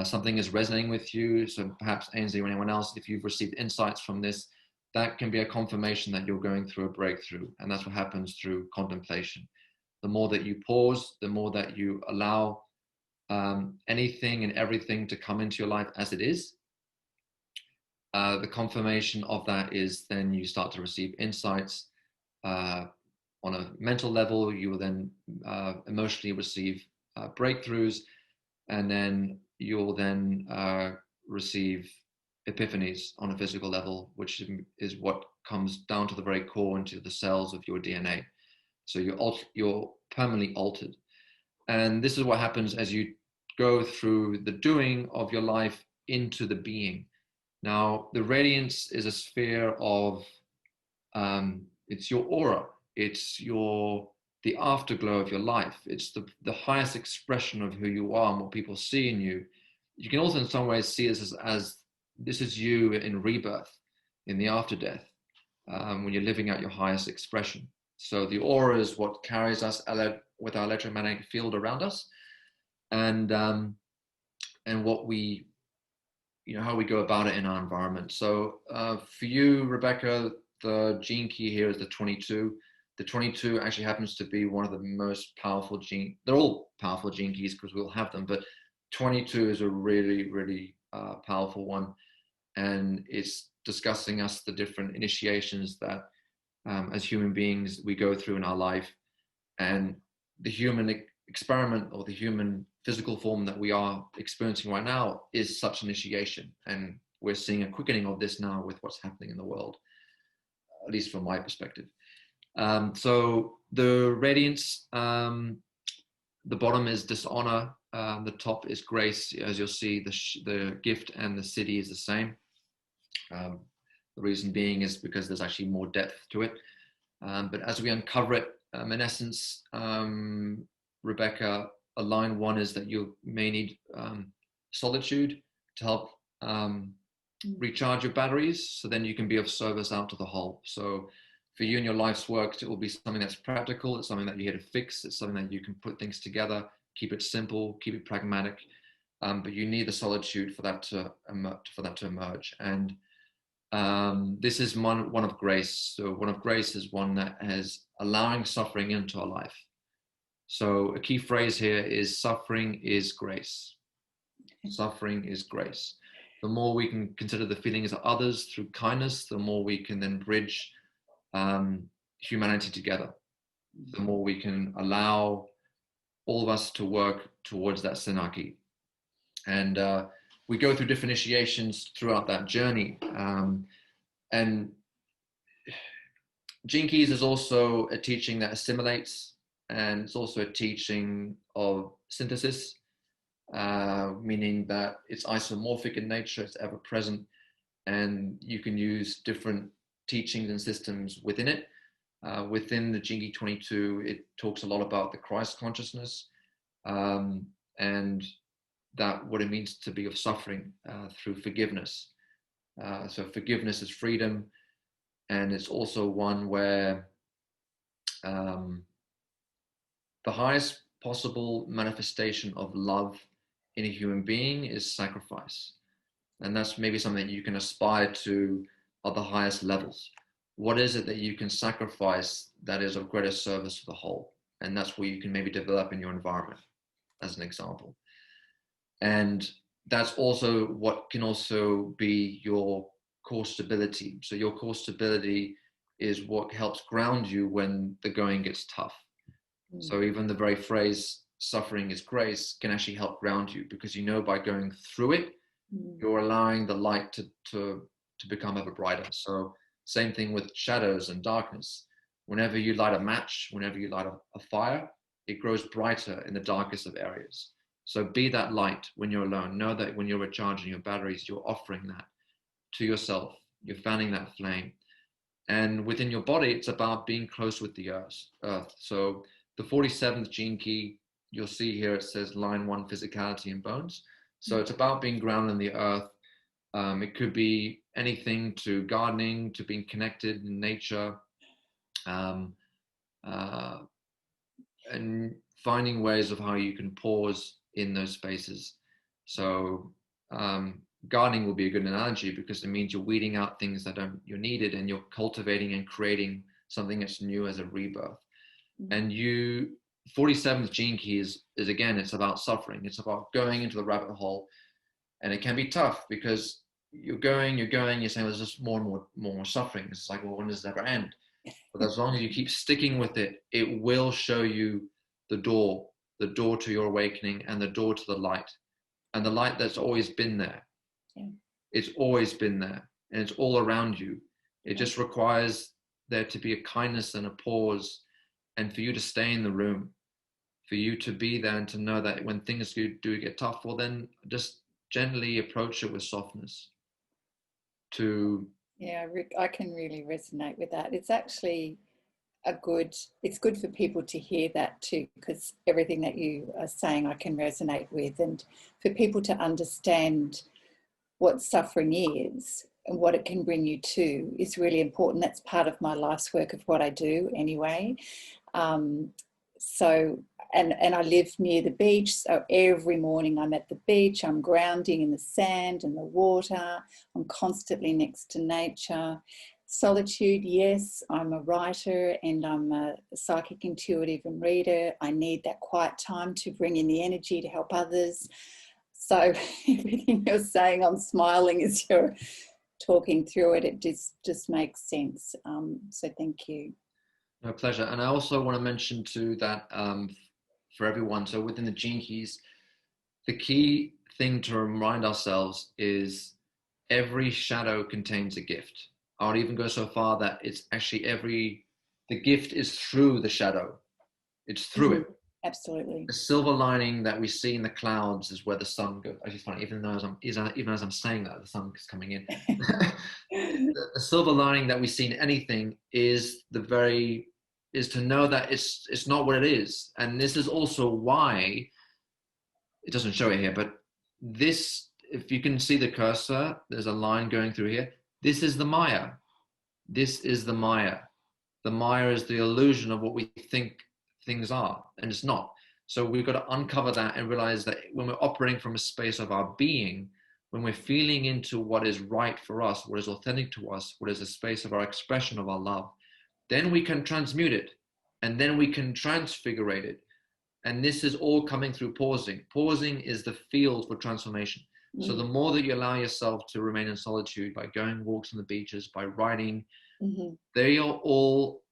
something is resonating with you, so perhaps Ainsley or anyone else, if you've received insights from this, that can be a confirmation that you're going through a breakthrough, and that's what happens through contemplation. The more that you pause, the more that you allow anything and everything to come into your life as it is, the confirmation of that is then you start to receive insights on a mental level. You will then emotionally receive breakthroughs, and then you'll then receive epiphanies on a physical level, which is what comes down to the very core into the cells of your DNA. So you're permanently altered. And this is what happens as you go through the doing of your life into the being. Now, the radiance is a sphere of, it's your aura, it's the afterglow of your life. It's the highest expression of who you are and what people see in you. You can also in some ways see this as this is you in rebirth, in the after death, when you're living out your highest expression. So the aura is what carries us with our electromagnetic field around us, and what we, how we go about it in our environment. So for you, Rebecca, the gene key here is the 22. The 22 actually happens to be one of the most powerful gene. They're all powerful gene keys because we'll have them, but 22 is a really, really powerful one. And it's discussing us the different initiations that as human beings we go through in our life. And the human experiment, or the human physical form that we are experiencing right now, is such initiation. And we're seeing a quickening of this now with what's happening in the world, at least from my perspective. So the radiance, the bottom is dishonor, the top is grace. As you'll see, the gift and the city is the same. The reason being is because there's actually more depth to it. But as we uncover it, in essence, Rebecca, a line one is that you may need solitude to help recharge your batteries, so then you can be of service out to the whole. So for you in your life's work, it will be something that's practical. It's something that you're here to fix. It's something that you can put things together, keep it simple, keep it pragmatic. But you need the solitude for that to emerge. And this is one of grace. So one of grace is one that has allowing suffering into our life. So a key phrase here is suffering is grace. Suffering is grace. The more we can consider the feelings of others through kindness, the more we can then bridge humanity together. The more we can allow all of us to work towards that synarchy. And we go through different initiations throughout that journey. And Gene Keys is also a teaching that assimilates, and it's also a teaching of synthesis, meaning that it's isomorphic in nature, it's ever present, and you can use different teachings and systems within it. Within the Gene Key 22, it talks a lot about the Christ consciousness, and that what it means to be of suffering through forgiveness. So forgiveness is freedom, and it's also one where the highest possible manifestation of love in a human being is sacrifice. And that's maybe something that you can aspire to at the highest levels. What is it that you can sacrifice that is of greater service to the whole? And that's where you can maybe develop in your environment, as an example. And that's also what can also be your core stability. So your core stability is what helps ground you when the going gets tough. So even the very phrase suffering is grace can actually help ground you, because you know by going through it, you're allowing the light to become ever brighter. So same thing with shadows and darkness. Whenever you light a match, whenever you light a fire, it grows brighter in the darkest of areas. So be that light when you're alone. Know that when you're recharging your batteries, you're offering that to yourself. You're fanning that flame. And within your body, it's about being close with the earth. So the 47th gene key, you'll see here, it says line 1, physicality and bones. So it's about being grounded in the earth. It could be anything to gardening, to being connected in nature, and finding ways of how you can pause in those spaces. So gardening will be a good analogy, because it means you're weeding out things that you're needed, and you're cultivating and creating something that's new as a rebirth. And 47th gene key is again, it's about suffering. It's about going into the rabbit hole, and it can be tough because you're going, you're saying there's just more and more suffering. It's like, well, when does it ever end? But as long as you keep sticking with it, it will show you the door to your awakening and the door to the light, and the light that's always been there. Yeah. It's always been there, and it's all around you. It just requires there to be a kindness and a pause, and for you to stay in the room, for you to be there and to know that when things do get tough, well, then just gently approach it with softness. Yeah, Rick, I can really resonate with that. It's actually it's good for people to hear that too, because everything that you are saying I can resonate with, and for people to understand what suffering is and what it can bring you to is really important. That's part of my life's work of what I do anyway. And I live near the beach, so every morning I'm at the beach, I'm grounding in the sand and the water, I'm constantly next to nature. Solitude, yes, I'm a writer and I'm a psychic, intuitive and reader. I need that quiet time to bring in the energy to help others. So everything you're saying, I'm smiling as you're talking through it. It just makes sense. So thank you. No, pleasure. And I also want to mention too that for everyone, so within the Gene Keys, the key thing to remind ourselves is every shadow contains a gift. I would even go so far that it's actually the gift is through the shadow. It's through it. Absolutely. The silver lining that we see in the clouds is where the sun goes. Actually, it's funny, even as I'm saying that, the sun is coming in. The silver lining that we see in anything is to know that it's not what it is. And this is also why it doesn't show it here, but this, if you can see the cursor, there's a line going through here. This is the Maya. This is the Maya. The Maya is the illusion of what we think things are, and it's not. So we've got to uncover that and realize that when we're operating from a space of our being, when we're feeling into what is right for us, what is authentic to us, what is a space of our expression of our love, then we can transmute it, and then we can transfigurate it. And this is all coming through pausing. Pausing is the field for transformation. So the more that you allow yourself to remain in solitude by going walks on the beaches, by writing, they are all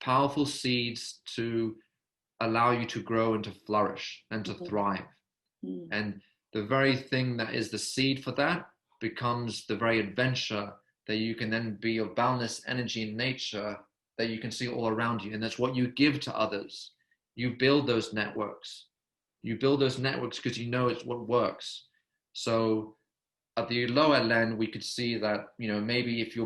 powerful seeds to allow you to grow and to flourish and to thrive. And the very thing that is the seed for that becomes the very adventure that you can then be of boundless energy in nature that you can see all around you. And that's what you give to others. You build those networks. You build those networks because you know it's what works. So at the lower end, we could see that, maybe if you're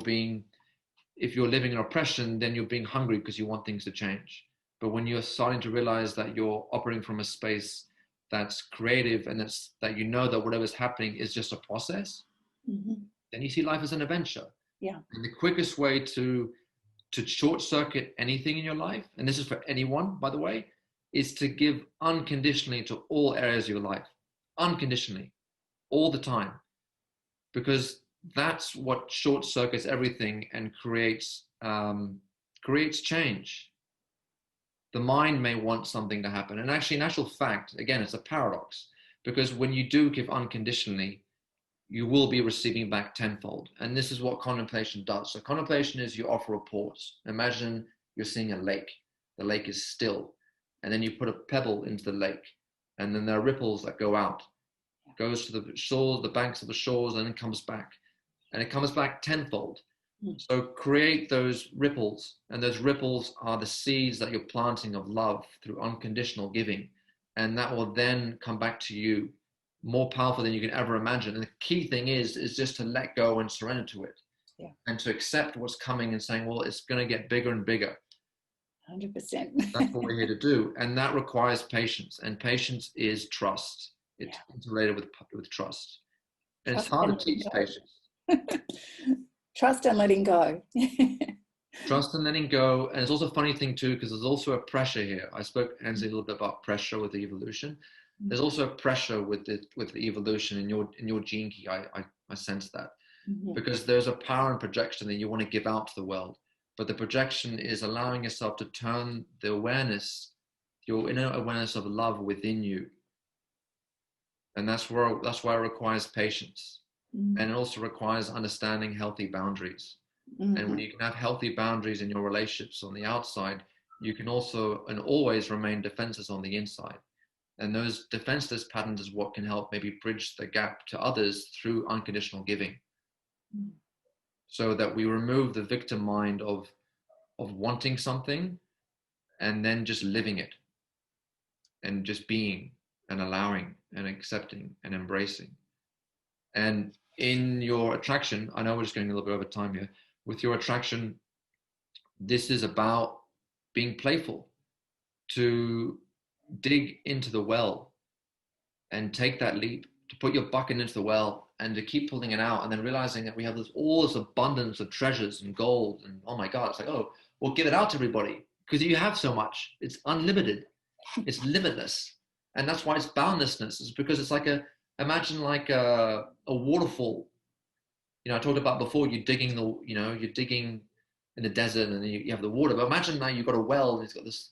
living in oppression, then you're being hungry because you want things to change. But when you're starting to realize that you're operating from a space that's creative and that that whatever's happening is just a process, then you see life as an adventure. Yeah. And the quickest way to short circuit anything in your life, and this is for anyone, by the way, is to give unconditionally to all areas of your life, unconditionally, all the time, because that's what short circuits everything and creates change. The mind may want something to happen, and actually, in actual fact, again, it's a paradox, because when you do give unconditionally, you will be receiving back tenfold. And this is what contemplation does. So contemplation is you offer a pause. Imagine you're seeing a lake. The lake is still, and then you put a pebble into the lake, and then there are ripples that go out. It goes to the shores, the banks of the shores, and then comes back, and it comes back tenfold. So create those ripples, and those ripples are the seeds that you're planting of love through unconditional giving, and that will then come back to you more powerful than you can ever imagine. And the key thing is just to let go and surrender to it, and to accept what's coming and saying, well, it's going to get bigger and bigger. 100%. That's what we're here to do, and that requires patience, and patience is trust. It's interrelated with trust, and it's hard to teach patience. Trust and letting go. Trust and letting go. And it's also a funny thing too, because there's also a pressure here. I spoke, Ansley, a little bit about pressure with the evolution. There's also a pressure with the evolution in your gene key. I sense that, because there's a power and projection that you want to give out to the world, but the projection is allowing yourself to turn the awareness, your inner awareness of love within you, and that's why it requires patience. And it also requires understanding healthy boundaries. Mm-hmm. And when you can have healthy boundaries in your relationships on the outside, you can also and always remain defenseless on the inside. And those defenseless patterns is what can help maybe bridge the gap to others through unconditional giving. Mm. So that we remove the victim mind of wanting something and then just living it and just being and allowing and accepting and embracing. And in your attraction, I know we're just going a little bit over time here. With your attraction, this is about being playful, to dig into the well and take that leap, to put your bucket into the well and to keep pulling it out, and then realizing that we have all this abundance of treasures and gold. And oh my God, it's like, oh, we'll give it out to everybody because you have so much. It's unlimited, it's limitless. And that's why it's boundlessness, is because it's like imagine like a waterfall. You know, I talked about before, you're digging in the desert and you have the water. But imagine now you've got a well and it's got this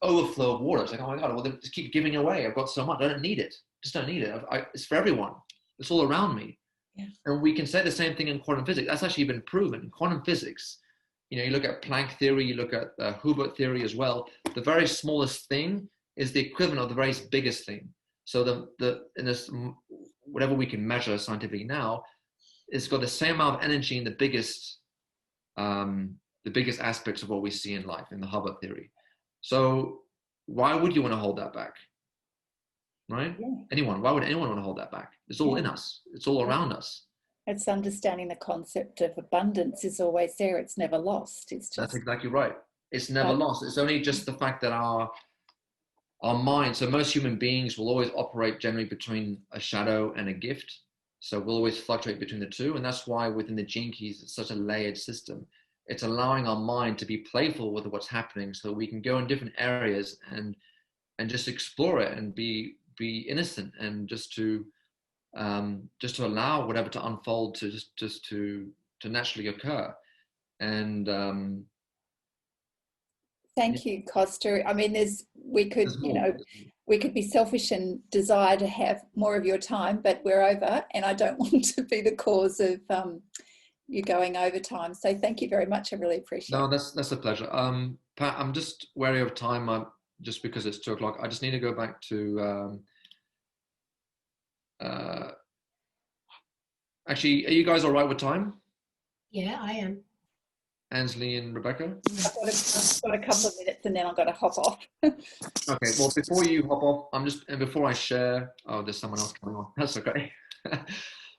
overflow of water. It's like, oh my God, well, just keep giving away. I've got so much. I don't need it. Just don't need it. It's for everyone. It's all around me. Yeah. And we can say the same thing in quantum physics. That's actually been proven in quantum physics. You know, you look at Planck theory, you look at Hubert theory as well. The very smallest thing is the equivalent of the very biggest thing. So in this, whatever we can measure scientifically now, it's got the same amount of energy in the biggest aspects of what we see in life in the Hubbard theory. So why would you want to hold that back? Right? Yeah. Why would anyone want to hold that back? It's all in us. It's all around us. It's understanding the concept of abundance is always there. It's never lost. It's just... That's exactly right. It's never lost. It's only just the fact that our mind, so most human beings will always operate generally between a shadow and a gift. So we'll always fluctuate between the two. And that's why within the Gene Keys, it's such a layered system. It's allowing our mind to be playful with what's happening so we can go in different areas and just explore it and be innocent and just to allow whatever to unfold to just to naturally occur. And thank you, Costa. I mean, we could be selfish and desire to have more of your time, but we're over, and I don't want to be the cause of you going over time. So thank you very much. I really appreciate it. No, that's a pleasure. Pat, I'm just wary of time. Just because it's 2:00. I just need to go back to actually, are you guys all right with time? Yeah, I am. Ansley and Rebecca? I've got a couple of minutes and then I've got to hop off. Okay, well, before you hop off, and before I share, oh, there's someone else coming on. That's okay.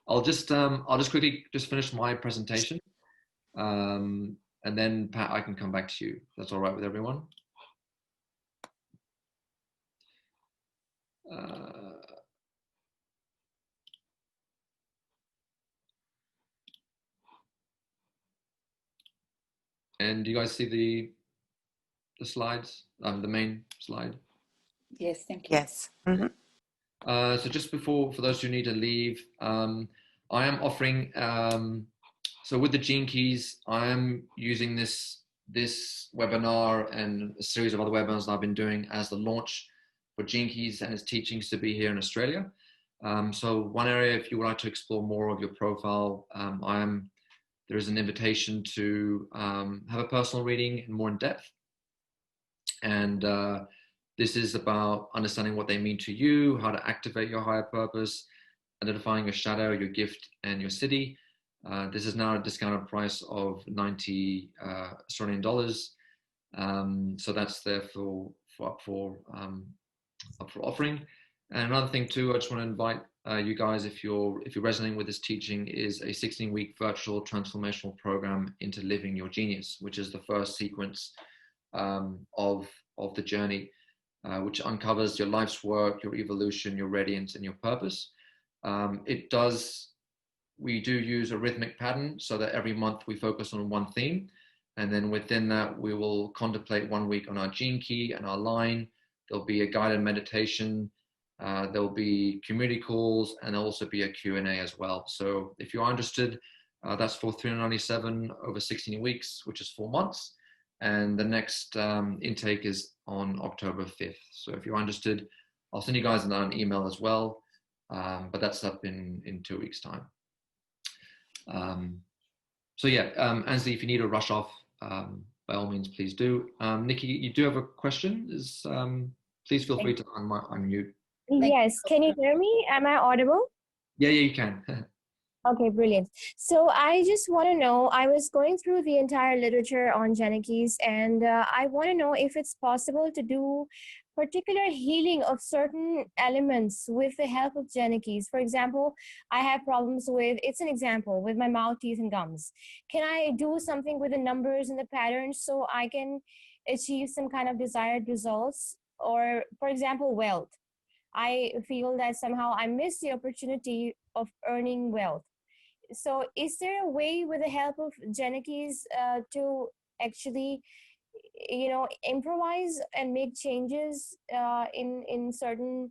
I'll just quickly finish my presentation. And then Pat, I can come back to you. That's all right with everyone? And do you guys see the slides, the main slide? Yes, thank you. Yes. Mm-hmm. So just for those who need to leave, I am offering, so with the Gene Keys, I am using this webinar and a series of other webinars that I've been doing as the launch for Gene Keys and its teachings to be here in Australia. So one area, if you would like to explore more of your profile, there is an invitation to have a personal reading and more in depth. And this is about understanding what they mean to you, how to activate your higher purpose, identifying your shadow, your gift, and your city. This is now a discounted price of 90 Australian dollars. So that's there up for offering. And another thing too, I just want to invite you guys, if you're resonating with this teaching, is a 16-week virtual transformational program into living your genius, which is the first sequence of the journey, which uncovers your life's work, your evolution, your radiance, and your purpose. We do use a rhythmic pattern so that every month we focus on one theme. And then within that, we will contemplate 1 week on our gene key and our line. There'll be a guided meditation. There'll be community calls, and there'll also be a Q&A as well. So if you are interested, that's for $397 over 16 weeks, which is 4 months. And the next intake is on October 5th. So if you're interested, I'll send you guys an email as well. But that's up in 2 weeks' time. So yeah, Ansley, if you need to rush off, by all means, please do. Nikki, you do have a question? Please feel free to unmute. Yes, can you hear me? Am I audible? Yeah, you can. Okay, brilliant. So I just want to know, I was going through the entire literature on Janakis, and I want to know if it's possible to do particular healing of certain elements with the help of Janakis. For example, I have problems with, it's an example, with my mouth, teeth, and gums. Can I do something with the numbers and the patterns so I can achieve some kind of desired results? Or, for example, wealth. I feel that somehow I miss the opportunity of earning wealth. So is there a way with the help of Janakis to actually, improvise and make changes in certain,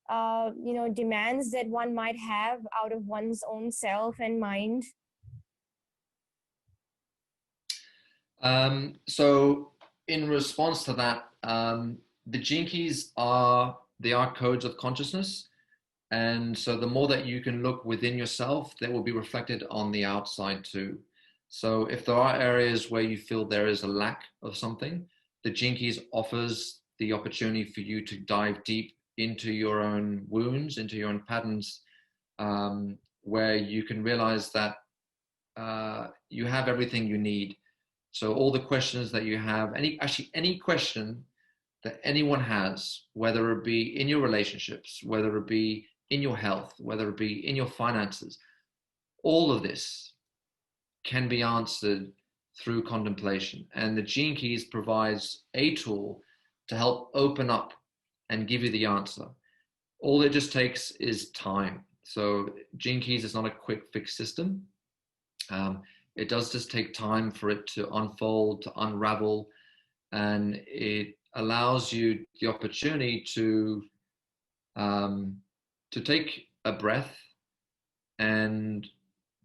demands that one might have out of one's own self and mind? So in response to that, the gene keys are codes of consciousness. And so the more that you can look within yourself, they will be reflected on the outside too. So if there are areas where you feel there is a lack of something, the Gene Keys offers the opportunity for you to dive deep into your own wounds, into your own patterns, where you can realize that you have everything you need. So all the questions that you have, any question that anyone has, whether it be in your relationships, whether it be in your health, whether it be in your finances, all of this can be answered through contemplation. And the Gene Keys provides a tool to help open up and give you the answer. All it just takes is time. So Gene Keys is not a quick fix system. It does just take time for it to unfold, to unravel, and it allows you the opportunity to take a breath and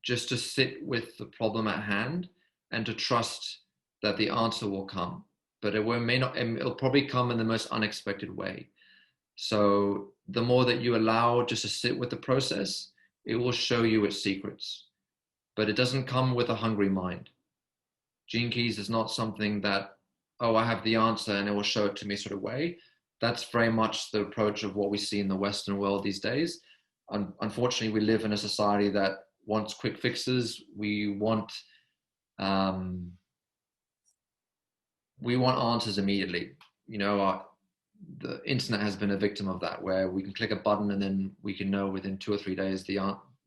just to sit with the problem at hand and to trust that the answer will come. But it'll probably come in the most unexpected way. So the more that you allow just to sit with the process, it will show you its secrets. But it doesn't come with a hungry mind. Gene Keys is not something that, oh, I have the answer and it will show it to me sort of way. That's very much the approach of what we see in the Western world these days. Unfortunately, we live in a society that wants quick fixes. We want answers immediately. The internet has been a victim of that, where we can click a button and then we can know within 2 or 3 days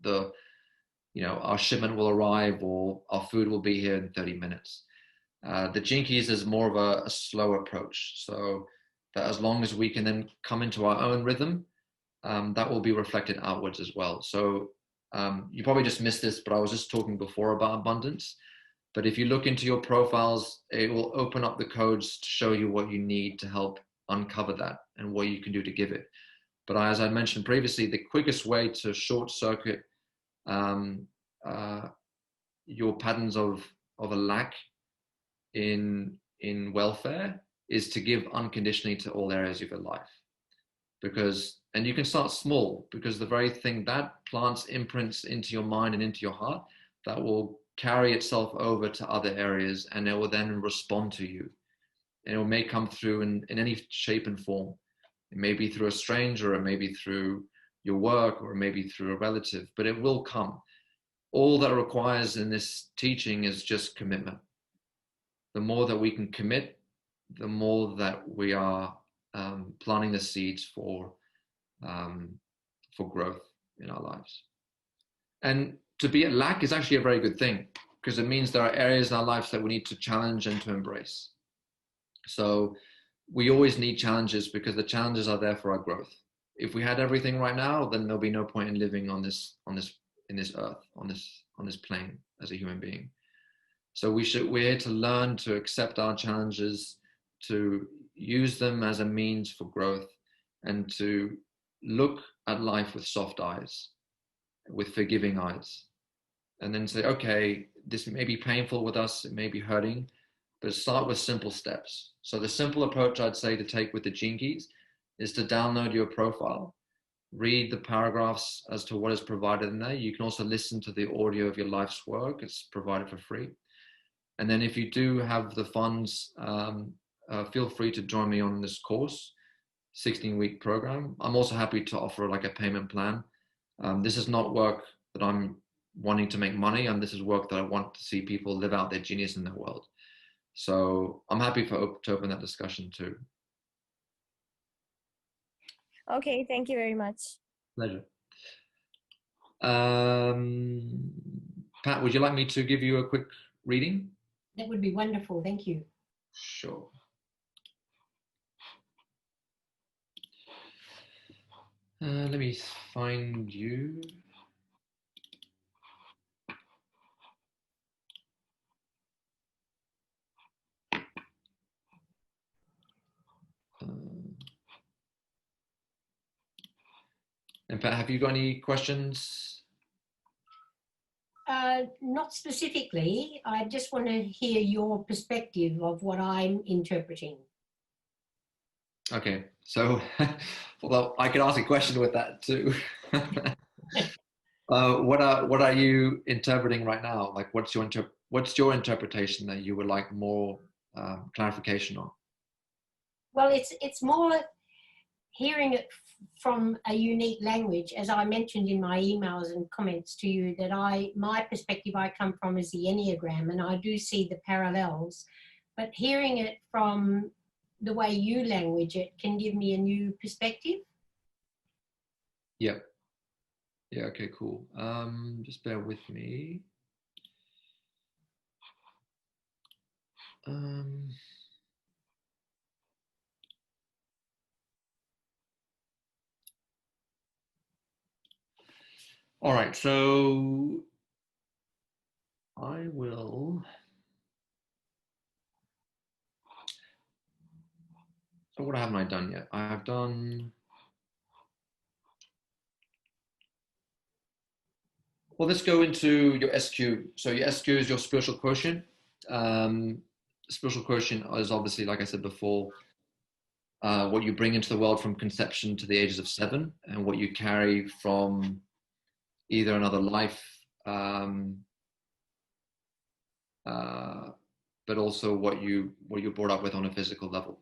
our shipment will arrive or our food will be here in 30 minutes. The Gene Keys is more of a slow approach. So that as long as we can then come into our own rhythm, that will be reflected outwards as well. So you probably just missed this, but I was just talking before about abundance. But if you look into your profiles, it will open up the codes to show you what you need to help uncover that and what you can do to give it. But as I mentioned previously, the quickest way to short circuit your patterns of a lack in welfare is to give unconditionally to all areas of your life. And you can start small, because the very thing that plants imprints into your mind and into your heart, that will carry itself over to other areas, and it will then respond to you. And it may come through in any shape and form. It may be through a stranger, or it may be through your work, or maybe through a relative, but it will come. All that requires in this teaching is just commitment. The more that we can commit, the more that we are planting the seeds for growth in our lives. And to be at lack is actually a very good thing, because it means there are areas in our lives that we need to challenge and to embrace. So we always need challenges, because the challenges are there for our growth. If we had everything right now, then there'll be no point in living on this earth, on this plane as a human being. So we're here to learn to accept our challenges, to use them as a means for growth, and to look at life with soft eyes, with forgiving eyes, and then say, okay, this may be painful with us, it may be hurting, but start with simple steps. So the simple approach I'd say to take with the Gene Keys is to download your profile read the paragraphs as to what is provided in there. You can also listen to the audio of your life's work. It's provided for free. And then if you do have the funds, feel free to join me on this course, 16-week program. I'm also happy to offer like a payment plan. This is not work that I'm wanting to make money, and this is work that I want to see people live out their genius in their world. So I'm happy to open that discussion too. Okay, thank you very much. Pleasure. Pat, would you like me to give you a quick reading? That would be wonderful. Thank you. Sure. Let me find you. And Pat, have you got any questions? Not specifically. I just want to hear your perspective of what I'm interpreting. Okay, so although I could ask a question with that too. What are you interpreting right now? Like, what's your interpretation that you would like more clarification on? Well, it's more hearing it from a unique language, as I mentioned in my emails and comments to you, that my perspective I come from is the Enneagram, and I do see the parallels, but hearing it from the way you language it can give me a new perspective. Yep. Yeah, okay, cool. Just bear with me. All right, so I will. So what haven't I done yet? I have done. Well, let's go into your SQ. So your SQ is your spiritual quotient. Spiritual quotient is obviously, like I said before, what you bring into the world from conception to the ages of 7, and what you carry from either another life, but also what you're brought up with on a physical level.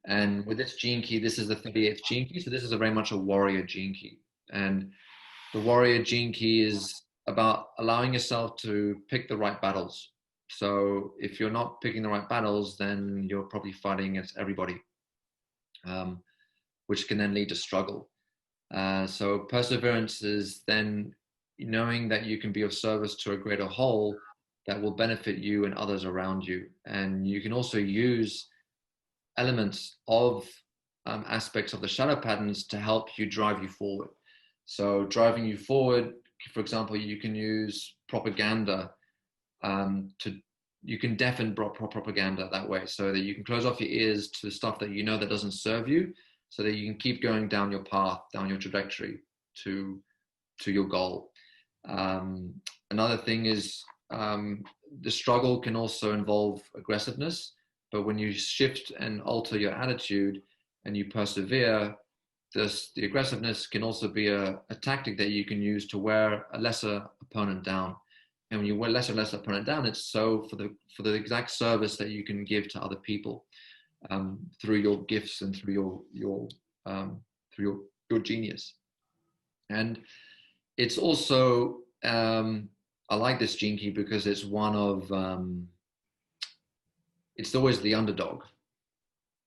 And with this gene key, this is the 38th gene key. So this is very much a warrior gene key. And the warrior gene key is about allowing yourself to pick the right battles. So if you're not picking the right battles, then you're probably fighting against everybody, which can then lead to struggle. So perseverance is then knowing that you can be of service to a greater whole that will benefit you and others around you. And you can also use elements of aspects of the shadow patterns to help you drive you forward. So driving you forward, for example, you can use propaganda you can deafen propaganda that way, so that you can close off your ears to stuff that you know that doesn't serve you, so that you can keep going down your path, down your trajectory to your goal. Another thing is the struggle can also involve aggressiveness, but when you shift and alter your attitude and you persevere, the aggressiveness can also be a tactic that you can use to wear a lesser opponent down. And when you wear lesser opponent down, it's so for the exact service that you can give to other people through your gifts and through your genius. And it's also I like this gene key because it's one of it's always the underdog,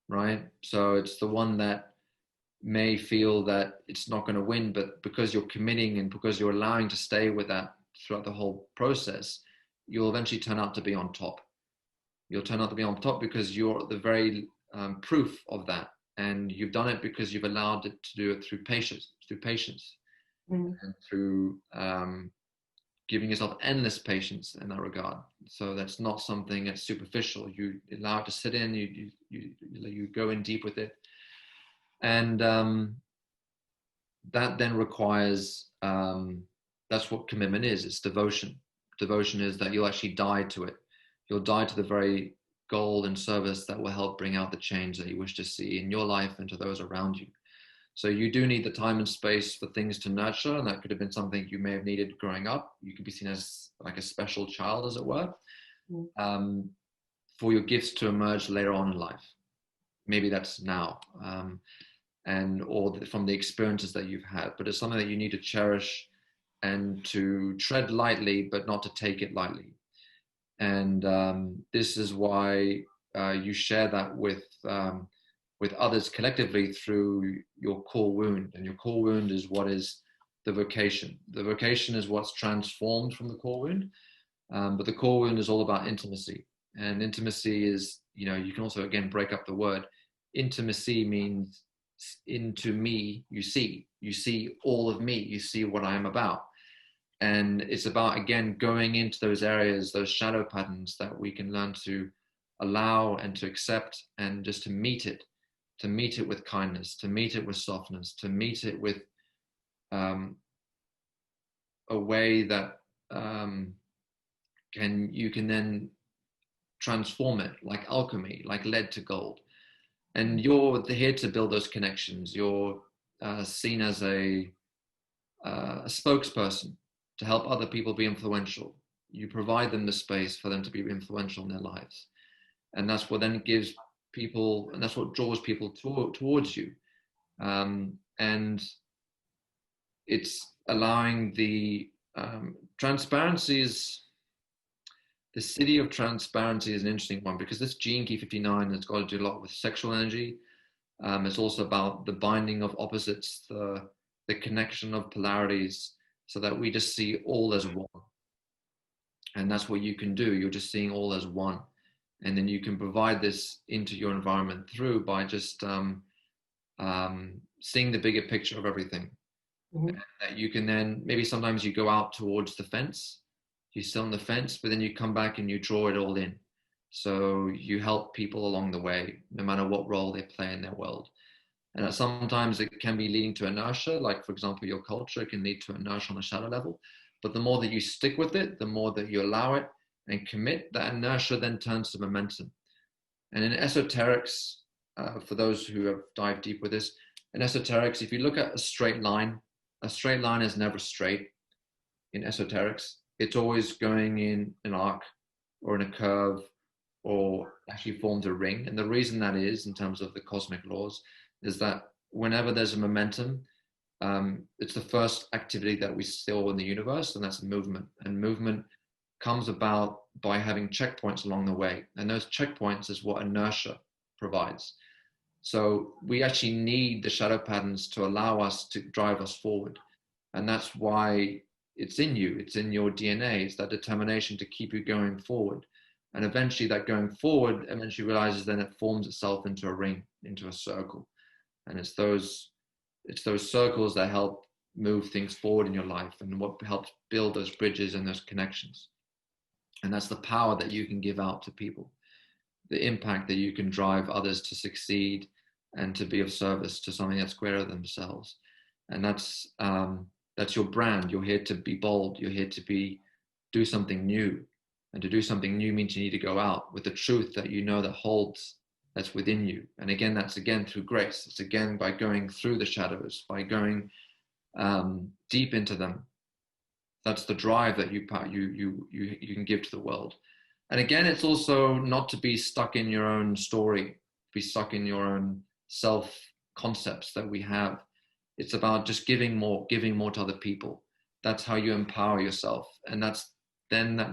right? So it's the one that may feel that it's not going to win, but because you're committing and because you're allowing to stay with that throughout the whole process, you'll eventually turn out to be on top. You'll turn out to be on top because you're the very proof of that, and you've done it because you've allowed it to do it through patience, and through giving yourself endless patience in that regard. So that's not something that's superficial. You allow it to sit in. You go in deep with it. And that then requires, that's what commitment is. It's devotion. Devotion is that you'll actually die to it. You'll die to the very goal and service that will help bring out the change that you wish to see in your life and to those around you. So you do need the time and space for things to nurture, and that could have been something you may have needed growing up. You could be seen as like a special child, as it were, for your gifts to emerge later on in life. Maybe that's now, from the experiences that you've had, but it's something that you need to cherish and to tread lightly, but not to take it lightly. And this is why you share that with others collectively through your core wound. And your core wound is what is the vocation. The vocation is what's transformed from the core wound. But the core wound is all about intimacy. And intimacy is, you can also, again, break up the word. Intimacy means into me, you see all of me, you see what I am about. And it's about, again, going into those areas, those shadow patterns that we can learn to allow and to accept, and just to meet it with kindness, to meet it with softness, to meet it with a way that you can then transform it like alchemy, like lead to gold. And you're here to build those connections. You're seen as a spokesperson to help other people be influential. You provide them the space for them to be influential in their lives. And that's what then gives people, and that's what draws people towards you. And it's allowing the transparency the city of transparency is an interesting one, because this gene key 59 has got to do a lot with sexual energy. It's also about the binding of opposites, the connection of polarities, so that we just see all as one. And that's what you can do. You're just seeing all as one. And then you can provide this into your environment by just seeing the bigger picture of everything. And that you can then, maybe sometimes you go out towards the fence, you sit on the fence, but then you come back and you draw it all in. So you help people along the way, no matter what role they play in their world. And sometimes it can be leading to inertia, like, for example, your culture can lead to inertia on a shadow level. But the more that you stick with it, the more that you allow it and commit, that inertia then turns to momentum. And in esoterics, for those who have dived deep with this, in esoterics, if you look at a straight line is never straight in esoterics. It's always going in an arc or in a curve, or actually forms a ring. And the reason that is, in terms of the cosmic laws, is that whenever there's a momentum, it's the first activity that we saw in the universe, and that's movement. And movement comes about by having checkpoints along the way. And those checkpoints is what inertia provides. So we actually need the shadow patterns to allow us to drive us forward. And that's why it's in you, it's in your DNA, it's that determination to keep you going forward. And eventually that going forward eventually realizes then it forms itself into a ring, into a circle. And it's those circles that help move things forward in your life, and what helps build those bridges and those connections. And that's the power that you can give out to people, the impact that you can drive others to succeed and to be of service to something that's greater than themselves. And that's your brand. You're here to be bold. You're here to do something new. And to do something new means you need to go out with the truth that you know that holds, that's within you. And again, that's again through grace. It's again by going through the shadows, by going deep into them. That's the drive that you can give to the world. And again, it's also not to be stuck in your own story, be stuck in your own self concepts that we have. It's about just giving more to other people. That's how you empower yourself. And that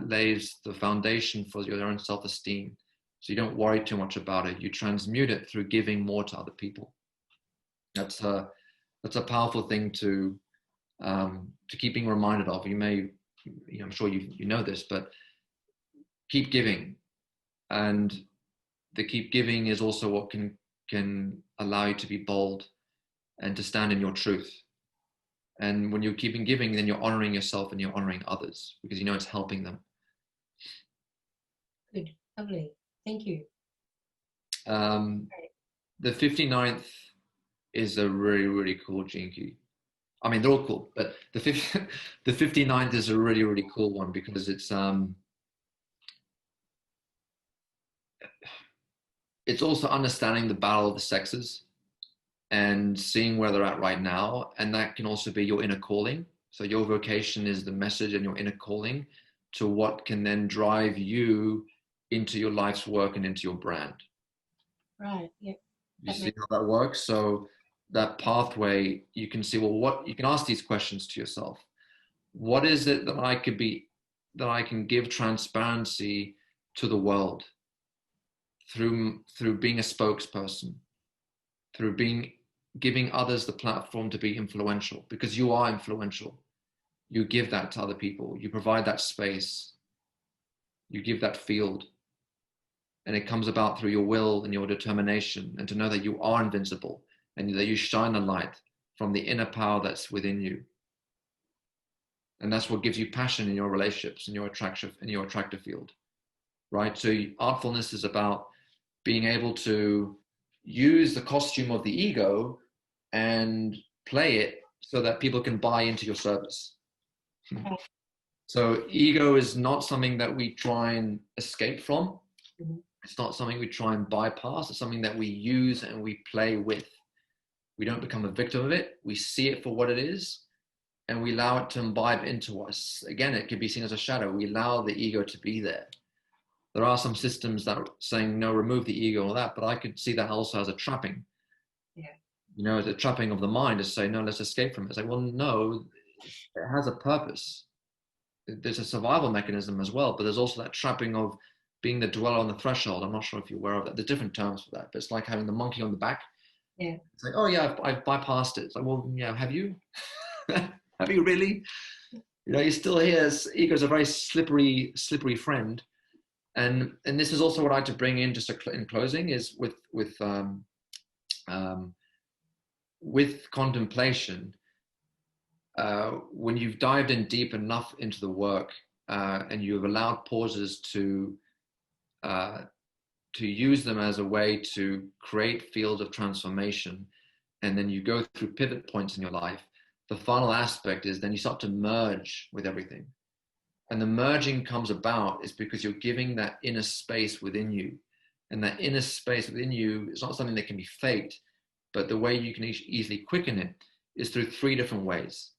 lays the foundation for your own self-esteem. So you don't worry too much about it. You transmute it through giving more to other people. That's a powerful thing to keep being reminded of. I'm sure you know this, but keep giving. And the keep giving is also what can allow you to be bold and to stand in your truth. And when you're keeping giving, then you're honoring yourself and you're honoring others, because you know it's helping them. Good, lovely, thank you. The 59th is a really, really cool gene key. I mean, they're all cool, but the 59th is a really, really cool one, because it's also understanding the battle of the sexes. and seeing where they're at right now. And that can also be your inner calling. So your vocation is the message and your inner calling to what can then drive you into your life's work and into your brand. Right. Yeah. You see how that works? So that pathway, you can see, well, what you can ask these questions to yourself. What is it that I can give transparency to the world through being a spokesperson, through giving others the platform to be influential, because you are influential. You give that to other people. You provide that space. You give that field. And it comes about through your will and your determination, and to know that you are invincible and that you shine the light from the inner power that's within you. And that's what gives you passion in your relationships and your attractive field, right? So artfulness is about being able to use the costume of the ego and play it so that people can buy into your service. So ego is not something that we try and escape from. Mm-hmm. It's not something we try and bypass. It's something that we use and we play with. We don't become a victim of it. We see it for what it is, and we allow it to imbibe into us. Again, it could be seen as a shadow. We allow the ego to be there. There are some systems that are saying, no, remove the ego and all that, but I could see that also as a trapping. Yeah. You know, as a trapping of the mind to say, no, let's escape from it. It's like, well, no, it has a purpose. There's a survival mechanism as well, but there's also that trapping of being the dweller on the threshold. I'm not sure if you're aware of that. There's different terms for that, but it's like having the monkey on the back. Yeah. It's like, oh yeah, I've bypassed it. It's like, well, yeah, have you? Have you really? You know, you're still here. Ego's a very slippery friend. And this is also what I like to bring in just in closing is with contemplation. When you've dived in deep enough into the work and you've allowed pauses to use them as a way to create fields of transformation, and then you go through pivot points in your life, the final aspect is then you start to merge with everything. And the merging comes about is because you're giving that inner space within you. And that inner space within you is not something that can be faked, but the way you can easily quicken it is through 3 different ways.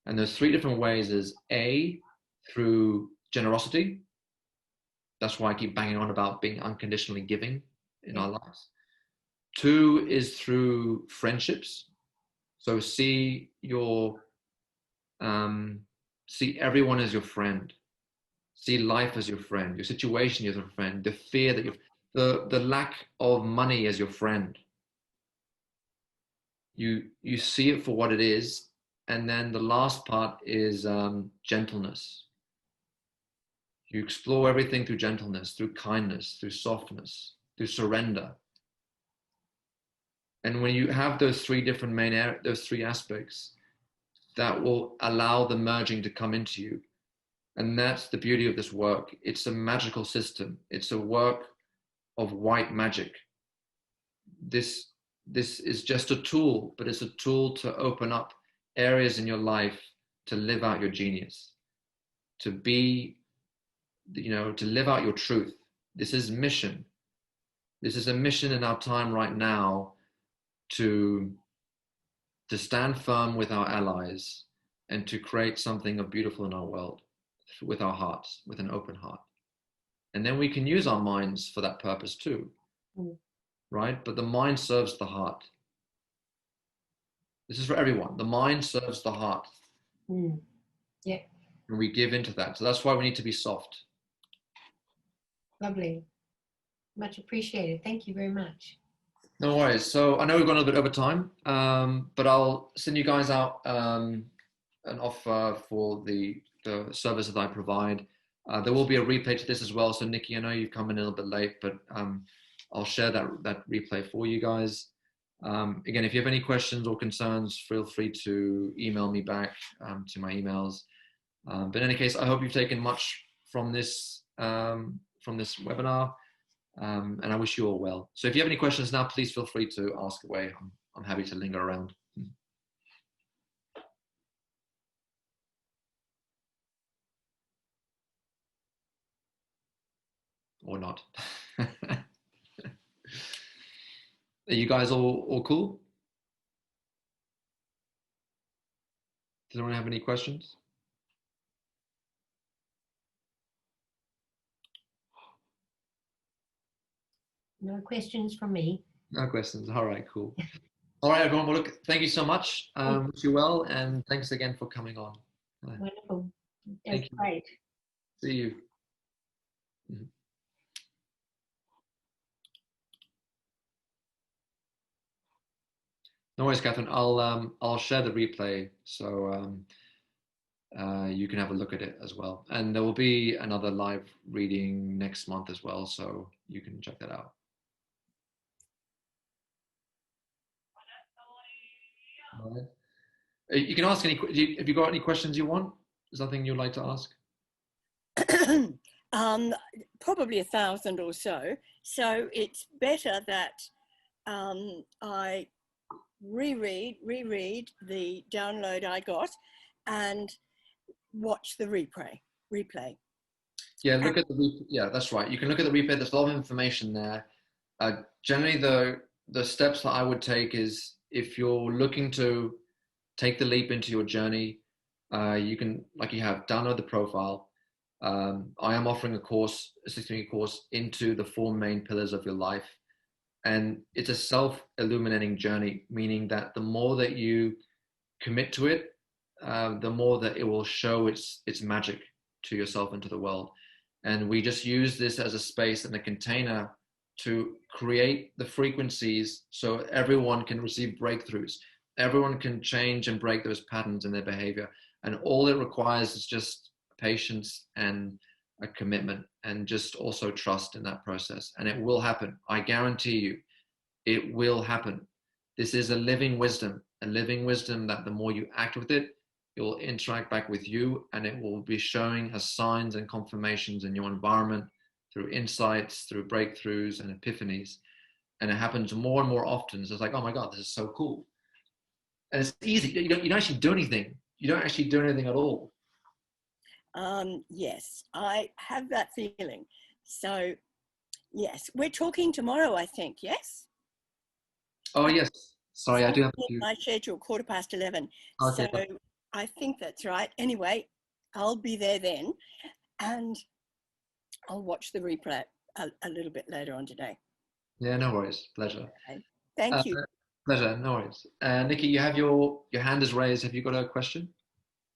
And those 3 different ways is A, through generosity. That's why I keep banging on about being unconditionally giving in our lives. 2 is through friendships. So see everyone as your friend. See life as your friend, your situation as your friend, the fear that the lack of money as your friend. You see it for what it is. And then the last part is gentleness. You explore everything through gentleness, through kindness, through softness, through surrender. And when you have those 3 different those 3 aspects, that will allow the merging to come into you. And that's the beauty of this work. It's a magical system. It's a work of white magic. This is just a tool, but it's a tool to open up areas in your life to live out your genius, to be, to live out your truth. This is mission. This is a mission in our time right now to stand firm with our allies and to create something beautiful in our world with our hearts, with an open heart. And then we can use our minds for that purpose too, right? But the mind serves the heart. This is for everyone. The mind serves the heart. Yeah. And we give into that. So that's why we need to be soft. Lovely. Much appreciated. Thank you very much. No worries. So I know we've gone a little bit over time, but I'll send you guys out an offer for the service that I provide. There will be a replay to this as well. So Nikki, I know you've come in a little bit late, but I'll share that replay for you guys. Again, if you have any questions or concerns, feel free to email me back to my emails. But in any case, I hope you've taken much from this webinar. And I wish you all well. So if you have any questions now, please feel free to ask away. I'm happy to linger around. Or not. Are you guys all cool? Does anyone have any questions? No questions from me. No questions. All right, cool. All right, everyone. Well, look, thank you so much. Wish you well, and thanks again for coming on. Wonderful. That's Thank you. great. See you. Mhm. No worries, Catherine. I'll share the replay so you can have a look at it as well. And there will be another live reading next month as well, so you can check that out. All right. You can ask any. Have you got any questions you want? Is there something you'd like to ask? Probably 1,000 or so. So it's better that I reread the download I got and watch the replay. Yeah, look at the yeah, that's right. You can look at the replay. There's a lot of information there. Generally, the steps that I would take is if you're looking to take the leap into your journey, you can, like you have, download the profile. I am offering a course, a 16-week course into the 4 main pillars of your life. And it's a self-illuminating journey, meaning that the more that you commit to it, the more that it will show its magic to yourself and to the world. And we just use this as a space and a container to create the frequencies so everyone can receive breakthroughs. Everyone can change and break those patterns in their behavior. And all it requires is just patience and a commitment, and just also trust in that process. And it will happen. I guarantee you, it will happen. This is a living wisdom that the more you act with it, it will interact back with you, and it will be showing as signs and confirmations in your environment through insights, through breakthroughs and epiphanies. And it happens more and more often. So it's like, oh my God, this is so cool. And it's easy. You don't actually do anything. You don't actually do anything at all. Yes, I have that feeling. So, yes, we're talking tomorrow, I think, yes? Oh, yes. Sorry, I do have to. My schedule, 11:15. Okay. So I think that's right. Anyway, I'll be there then, and I'll watch the replay a little bit later on today. Yeah, no worries. Pleasure. Okay. Thank you. Pleasure. No worries. Nikki, you have your hand is raised. Have you got a question?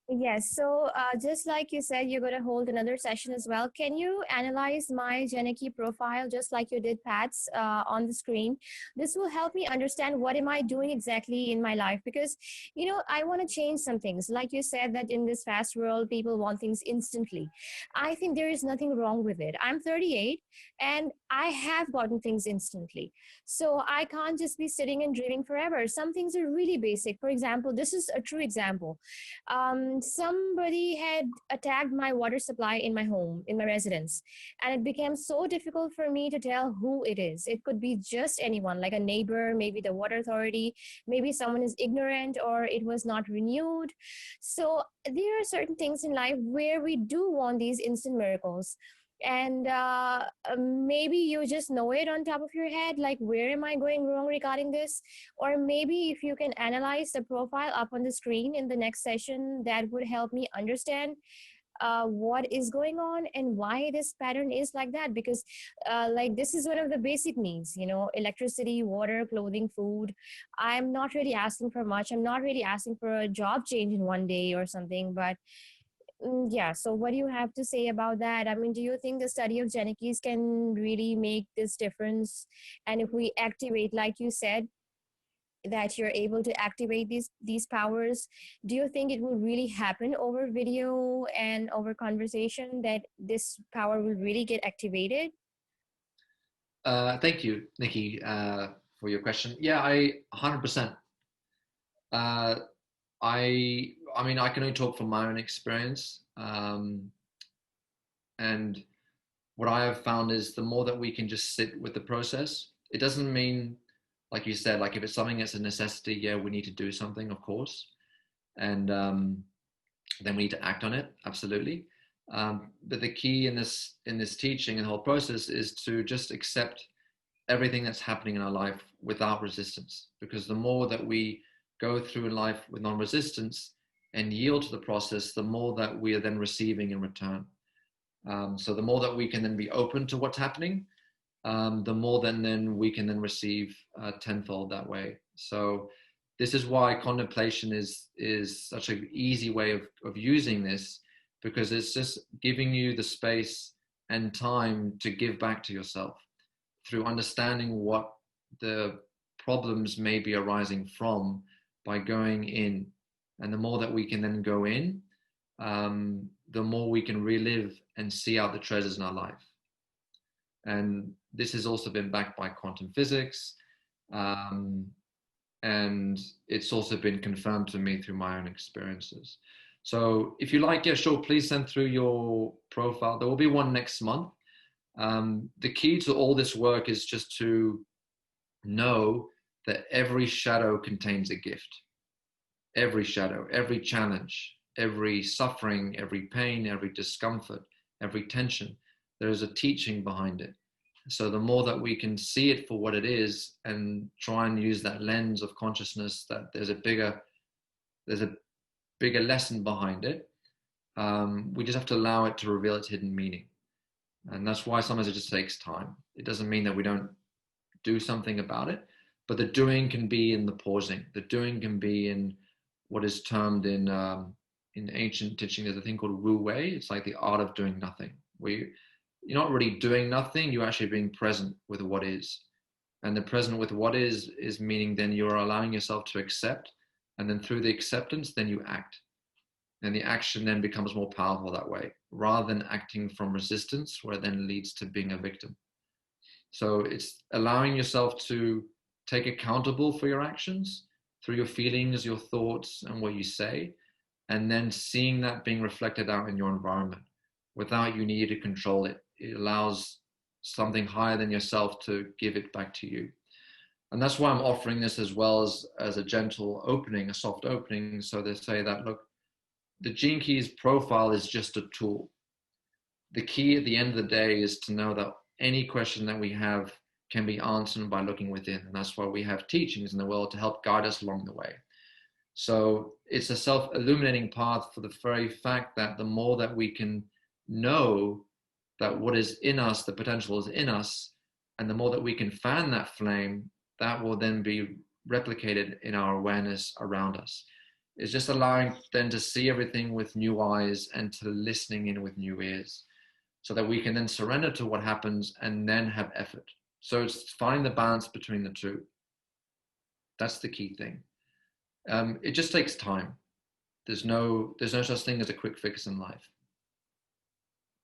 Yes, so just like you said, you're going to hold another session as well. Can you analyze my Janaki profile just like you did Pat's on the screen? This will help me understand what am I doing exactly in my life, because, you know, I want to change some things. Like you said that in this fast world, people want things instantly. I think there is nothing wrong with it. I'm 38 and I have gotten things instantly. So I can't just be sitting and dreaming forever. Some things are really basic. For example, this is a true example. Somebody had attacked my water supply in my home, in my residence, and it became so difficult for me to tell who it is. It could be just anyone, like a neighbor, maybe the water authority, maybe someone is ignorant or it was not renewed. So there are certain things in life where we do want these instant miracles. And maybe you just know it on top of your head, like where am I going wrong regarding this? Or maybe if you can analyze the profile up on the screen in the next session, that would help me understand what is going on and why this pattern is like that. Because like this is one of the basic needs, you know, electricity, water, clothing, food. I'm not really asking for much. I'm not really asking for a job change in one day or something, but yeah, so what do you have to say about that? I mean, do you think the study of Janakis can really make this difference? And if we activate, like you said, that you're able to activate these powers, do you think it will really happen over video and over conversation, that this power will really get activated? Thank you, Nikki, for your question. Yeah, I 100%. I mean, I can only talk from my own experience. And what I have found is the more that we can just sit with the process, it doesn't mean, like you said, like if it's something that's a necessity, yeah, we need to do something, of course. And then we need to act on it, absolutely. But the key in this teaching and the whole process is to just accept everything that's happening in our life without resistance. Because the more that we go through life with non-resistance, and yield to the process, the more that we are then receiving in return. So the more that we can then be open to what's happening, the more then we can then receive tenfold that way. So this is why contemplation is such an easy way of using this, because it's just giving you the space and time to give back to yourself through understanding what the problems may be arising from by going in. And the more that we can then go in, the more we can relive and see out the treasures in our life. And this has also been backed by quantum physics. And it's also been confirmed to me through my own experiences. So if you like, yeah, sure, please send through your profile. There will be one next month. The key to all this work is just to know that every shadow contains a gift. Every shadow, every challenge, every suffering, every pain, every discomfort, every tension, there is a teaching behind it. So the more that we can see it for what it is and try and use that lens of consciousness, that there's a bigger lesson behind it, we just have to allow it to reveal its hidden meaning. And that's why sometimes it just takes time. It doesn't mean that we don't do something about it, but the doing can be in the pausing. The doing can be in what is termed in ancient teaching, there's a thing called Wu Wei. It's like the art of doing nothing. You're not really doing nothing, you're actually being present with what is. And the present with what is meaning then you're allowing yourself to accept, and then through the acceptance, then you act. And the action then becomes more powerful that way, rather than acting from resistance, where it then leads to being a victim. So it's allowing yourself to take accountable for your actions through your feelings, your thoughts, and what you say, and then seeing that being reflected out in your environment without you needing to control it. It allows something higher than yourself to give it back to you. And that's why I'm offering this as well as a gentle opening, a soft opening. So they say that, look, the Gene Keys profile is just a tool. The key at the end of the day is to know that any question that we have can be answered by looking within. And that's why we have teachings in the world to help guide us along the way. So it's a self-illuminating path for the very fact that the more that we can know that what is in us, the potential is in us, and the more that we can fan that flame, that will then be replicated in our awareness around us. It's just allowing then to see everything with new eyes and to listening in with new ears, so that we can then surrender to what happens and then have effort. So it's finding the balance between the two. That's the key thing. It just takes time. There's no such thing as a quick fix in life.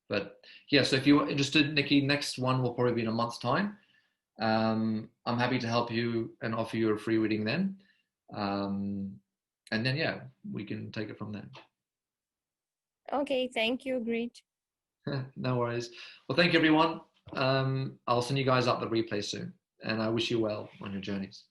But yeah, so if you're interested, Nikki, next one will probably be in a month's time. I'm happy to help you and offer you a free reading then. And then, yeah, we can take it from there. Okay, thank you. Great. No worries. Well, thank you, everyone. I'll send you guys up the replay soon. And I wish you well on your journeys.